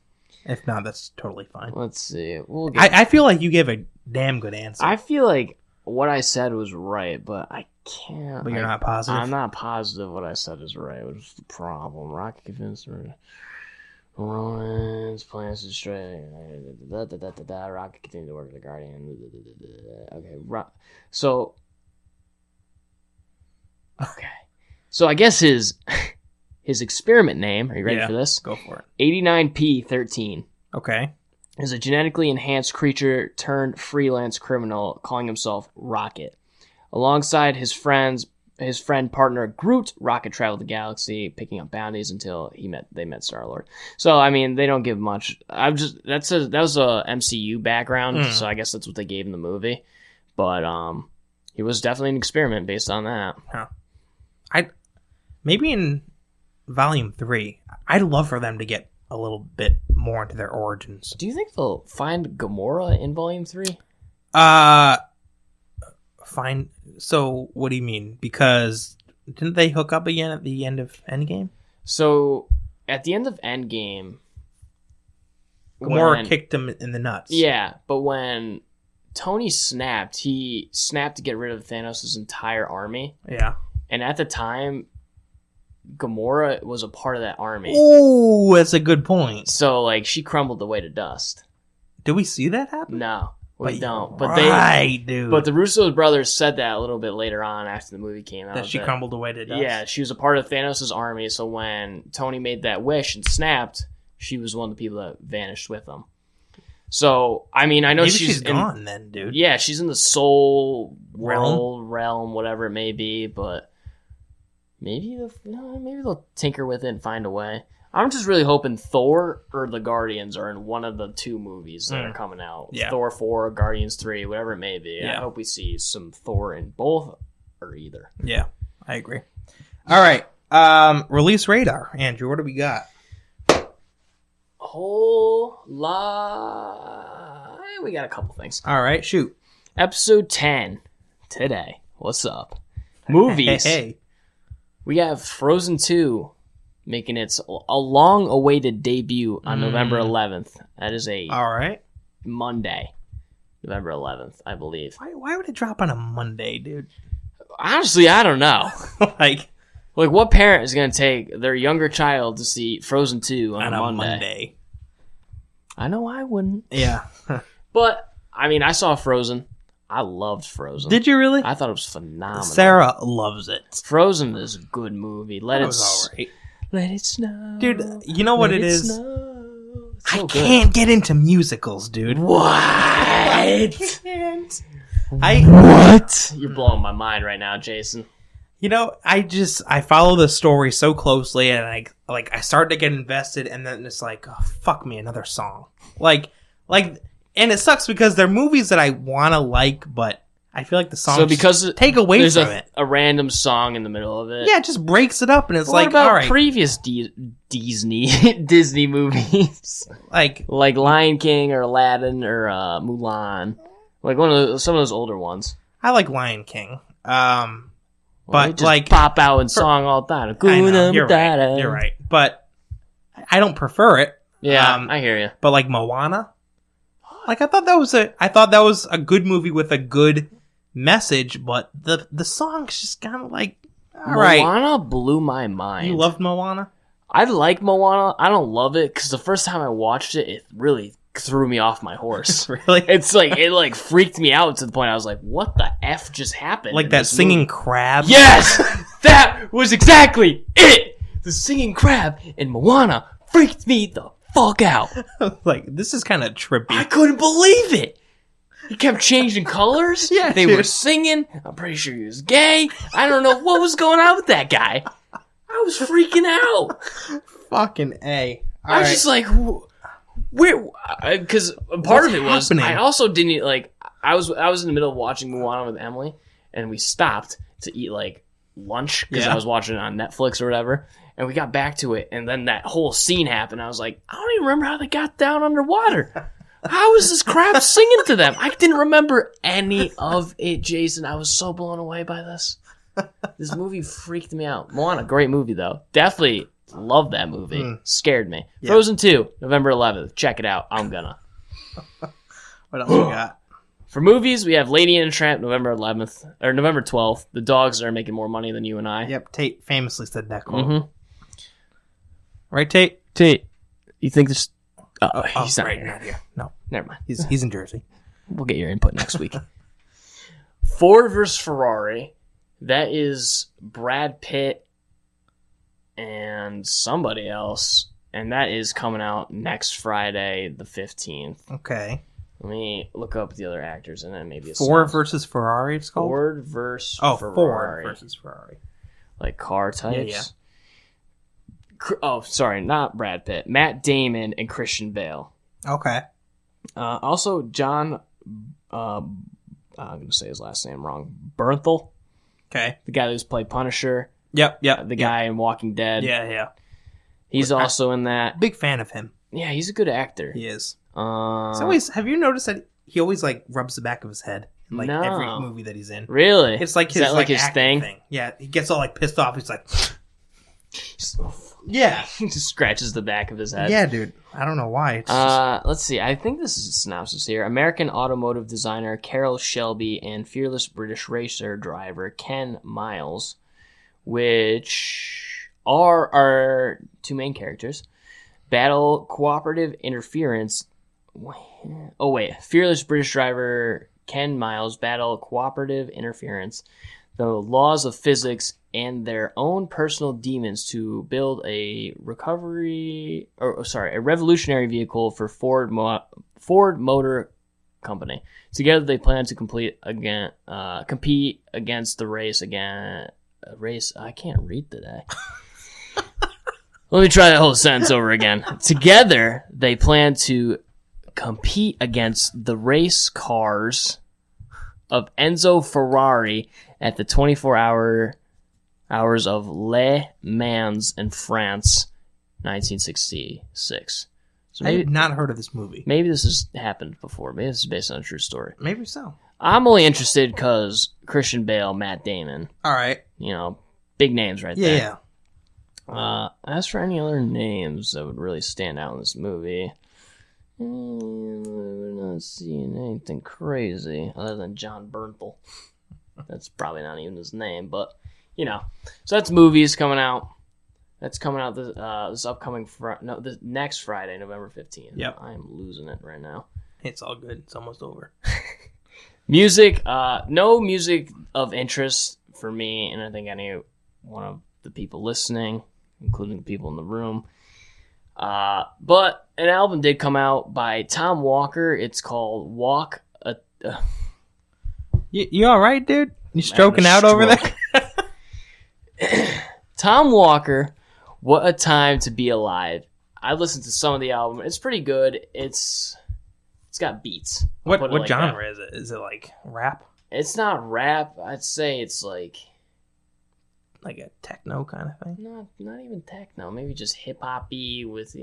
If not, that's totally fine. Let's see. We'll get... I feel like you gave a damn good answer. I feel like what I said was right, but I can't. But you're not positive? I'm not positive what I said is right, which is the problem. Rocket convinced her. Rowan's plans to destroy. Rocket continued to work with the Guardian. Okay, so. Okay. So I guess his experiment name, are you ready Yeah. for this? Go for it. 89P13 Okay. is a genetically enhanced creature turned freelance criminal calling himself Rocket. Alongside his friend partner Groot, Rocket traveled the galaxy picking up bounties until they met Star-Lord. So I mean, they don't give much. That was a MCU background, so I guess that's what they gave in the movie. But he was definitely an experiment based on that. Huh. Maybe in Volume 3, I'd love for them to get a little bit more into their origins. Do you think they'll find Gamora in Volume 3? Fine. So, what do you mean? Because didn't they hook up again at the end of Endgame? So, at the end of Endgame... Gamora kicked him in the nuts. Yeah, but when Tony snapped, he snapped to get rid of Thanos' entire army. Yeah. And at the time, Gamora was a part of that army. Ooh, that's a good point. So, like, she crumbled away to dust. Do we see that happen? No, we don't. But dude. But the Russo brothers said that a little bit later on after the movie came out. that she crumbled away to dust. Yeah, she was a part of Thanos' army, so when Tony made that wish and snapped, she was one of the people that vanished with him. So, I mean, I know Maybe she's gone then, dude. Yeah, she's in the soul realm, whatever it may be, but maybe they'll tinker with it and find a way. I'm just really hoping Thor or the Guardians are in one of the 2 movies that are coming out. Yeah. Thor 4, Guardians 3, whatever it may be. Yeah. I hope we see some Thor in both or either. Yeah, I agree. All right. Release radar. Andrew, what do we got? We got a couple things. All right, shoot. Episode 10 today. What's up? Movies. Hey. We have Frozen 2 making its a long-awaited debut on November 11th. That is a All right. Monday. November 11th, I believe. Why would it drop on a Monday, dude? Honestly, I don't know. Like what parent is going to take their younger child to see Frozen 2 on a Monday? I know I wouldn't. Yeah. But, I mean, I saw Frozen. I loved Frozen. Did you really? I thought it was phenomenal. Sarah loves it. Frozen is a good movie. Let It was all right. Let it snow. Dude, you know what it is? It's I so good. can't get into musicals, dude. What? What? You're blowing my mind right now, Jason. You know, I follow the story so closely, and I start to get invested, and then it's like, oh, fuck me, another song. Like, and it sucks because they're movies that I want to like, but I feel like the songs because take away there's from it. a random song in the middle of it. Yeah, it just breaks it up, and it's What like, about all right, previous Disney movies, like like Lion King or Aladdin or Mulan, like some of those older ones. I like Lion King. Well, they But just like, pop out in song all the time. I know, you're right. But I don't prefer it. Yeah, I hear you. But like Moana, like I thought that was a good movie with a good message, but the song's just kind of like, all right. Moana blew my mind. You loved Moana? I like Moana. I don't love it because the first time I watched it, it really threw me off my horse. Really? It's like it freaked me out to the point I was like, "What the f just happened?" Like in that this singing movie? crab? Yes, that was exactly it. The singing crab in Moana freaked me the fuck out. Like, this is kind of trippy. I couldn't believe it. He kept changing colors. Yeah, they dude. were singing. I'm pretty sure he was gay. I don't know what was going on with that guy. I was freaking out. Fucking A. I was just like, where? Because part of it was happening? I also didn't like. I was in the middle of watching Moana with Emily, and we stopped to eat like lunch because Yeah. I was watching it on Netflix or whatever. And we got back to it, and then that whole scene happened. I was like, I don't even remember how they got down underwater. How is this crab singing to them? I didn't remember any of it, Jason. I was so blown away by this. This movie freaked me out. Moana, great movie though. Definitely love that movie. Scared me. Yeah. Frozen 2, November 11th. Check it out. I'm gonna. What else we got? For movies, we have Lady and the Tramp, November 11th or November 12th. The dogs are making more money than you and I. Yep, Tate famously said that quote. Mm-hmm. Right, Tate? Tate, you think this? Oh, he's not right, here. not here. No, Never mind. he's in Jersey. We'll get your input next week. Ford versus Ferrari. That is Brad Pitt and somebody else. And that is coming out next Friday, the 15th. Okay. Let me look up the other actors and then maybe it's Ford versus Ferrari, it's called? Ford versus Ford Ferrari. versus Ferrari. Like car types. Yeah. Oh, sorry, not Brad Pitt. Matt Damon and Christian Bale. Okay. Also, John, I'm going to say his last name wrong. Bernthal, Okay. the guy who's played Punisher, Yep. the guy in Walking Dead. Yeah. He's also in that. Big fan of him. Yeah, he's a good actor. He is. Have you noticed that he always like rubs the back of his head in like No. every movie that he's in? Really? It's like Is his that like his acting thing? Yeah, he gets all like pissed off. He's like, yeah, He just scratches the back of his head. yeah, dude. I don't know why. It's just, Let's see. I think this is a synopsis here. American automotive designer Carroll Shelby and fearless British racer driver Ken Miles, which are our two main characters, battle cooperative interference. Oh, wait. Fearless British driver Ken Miles battle cooperative interference, the laws of physics, and their own personal demons to build a revolutionary vehicle for Ford Motor Company. Together, they plan to compete against the race I can't read today. Let me try that whole sentence over again. Together, they plan to compete against the race cars of Enzo Ferrari at the 24 hours of Le Mans in France, 1966. So I had not heard of this movie. maybe this has happened before. Maybe this is based on a true story. Maybe so. I'm only interested because Christian Bale, Matt Damon, All right. big names right there. Yeah. As for any other names that would really stand out in this movie, We're not seeing anything crazy other than John Bernthal. That's probably not even his name, but you know. So that's movies coming out. That's coming out this upcoming this next Friday, November 15th. Yep. I am losing it right now. It's all good. It's almost over. Music, no music of interest for me, and I think any one of the people listening, including the people in the room. But an album did come out by Tom Walker. It's called Walk a... You all right, dude? You stroking out over there? Tom Walker, What a Time to Be Alive. I listened to some of the album. It's pretty good. It's got beats. What genre is it? Is it like rap? It's not rap. I'd say it's like a techno kind of thing? not even techno. Maybe just hip hoppy with.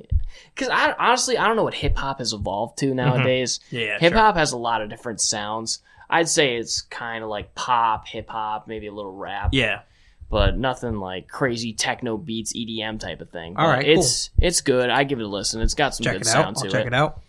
Because honestly, I don't know what hip hop has evolved to nowadays. Yeah, hip hop has a lot of different sounds. I'd say it's kind of like pop, hip hop, maybe a little rap. Yeah. But nothing like crazy techno beats, EDM type of thing. All right, it's good. I give it a listen. It's got some good sound to it. Check it out.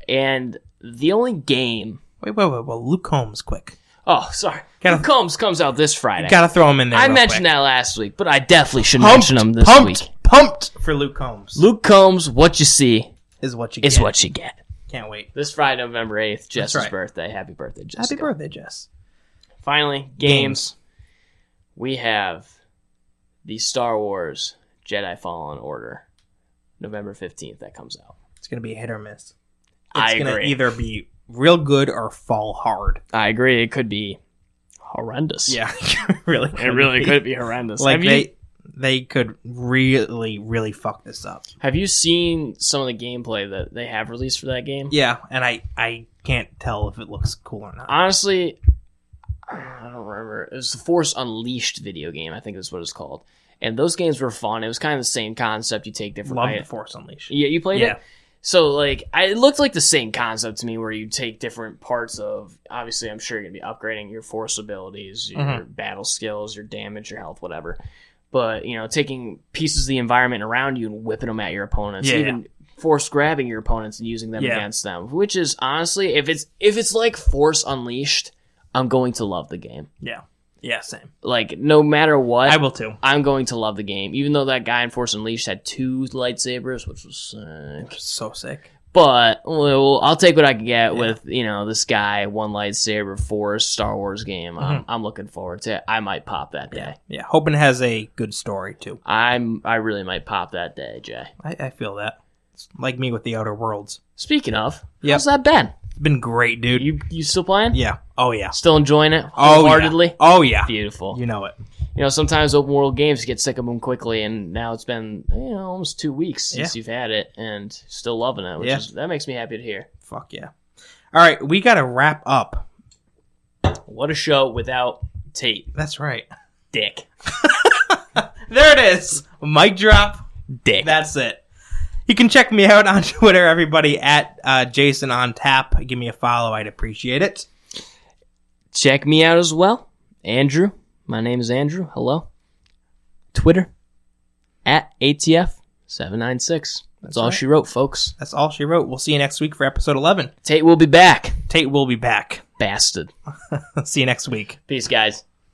And the only game. Wait. Luke Combs, quick. Oh, sorry. Luke Combs comes out this Friday. You gotta throw him in there. I mentioned that last week, but I definitely should mention him this week. Pumped for Luke Combs. Luke Combs, what you see is what you get. Is what you get. Can't wait. This Friday, November 8th, Jess's birthday. Happy birthday, Jess. Happy birthday, Jess. Finally, games. We have the Star Wars Jedi Fallen Order, November 15th. That comes out. It's going to be a hit or miss. I agree. It's going to either be real good or fall hard. I agree. It could be horrendous. Yeah, really. It really could be horrendous. Like they could really, really fuck this up. Have you seen some of the gameplay that they have released for that game? Yeah, and I can't tell if it looks cool or not. Honestly, I don't remember. It was the Force Unleashed video game, I think is what it's called. And those games were fun. It was kind of the same concept. You take different... Love the Force Unleashed. Yeah, you played it? So, it looked like the same concept to me where you take different parts of... Obviously, I'm sure you're going to be upgrading your Force abilities, your battle skills, your damage, your health, whatever. But, taking pieces of the environment around you and whipping them at your opponents. Yeah, even force grabbing your opponents and using them against them. Which is, honestly, if it's like Force Unleashed, I'm going to love the game. Yeah. Yeah, same. No matter what, I will too. I'm going to love the game. Even though that guy in Force Unleashed had 2 lightsabers, which was sick. So sick. But I'll take what I can get with, this guy, 1 lightsaber, Force, Star Wars game. I'm looking forward to it. I might pop that day. Yeah, hoping it has a good story too. I really might pop that day, Jay. I feel that. It's like me with the Outer Worlds. Speaking of, how's that been? It's been great, dude. You still playing? Yeah. Oh, yeah. Still enjoying it wholeheartedly? Oh, yeah. Beautiful. You know it. Sometimes open world games get sick of them quickly, and now it's been almost 2 weeks since you've had it, and still loving it, that makes me happy to hear. Fuck yeah. All right, we got to wrap up. What a show without Tate. That's right. Dick. There it is. Mic drop. Dick. That's it. You can check me out on Twitter, everybody, at Jason on Tap. Give me a follow. I'd appreciate it. Check me out as well. Andrew. My name is Andrew. Hello. Twitter, at ATF796. That's all she wrote, folks. That's all she wrote. We'll see you next week for episode 11. Tate will be back. Tate will be back. Bastard. See you next week. Peace, guys.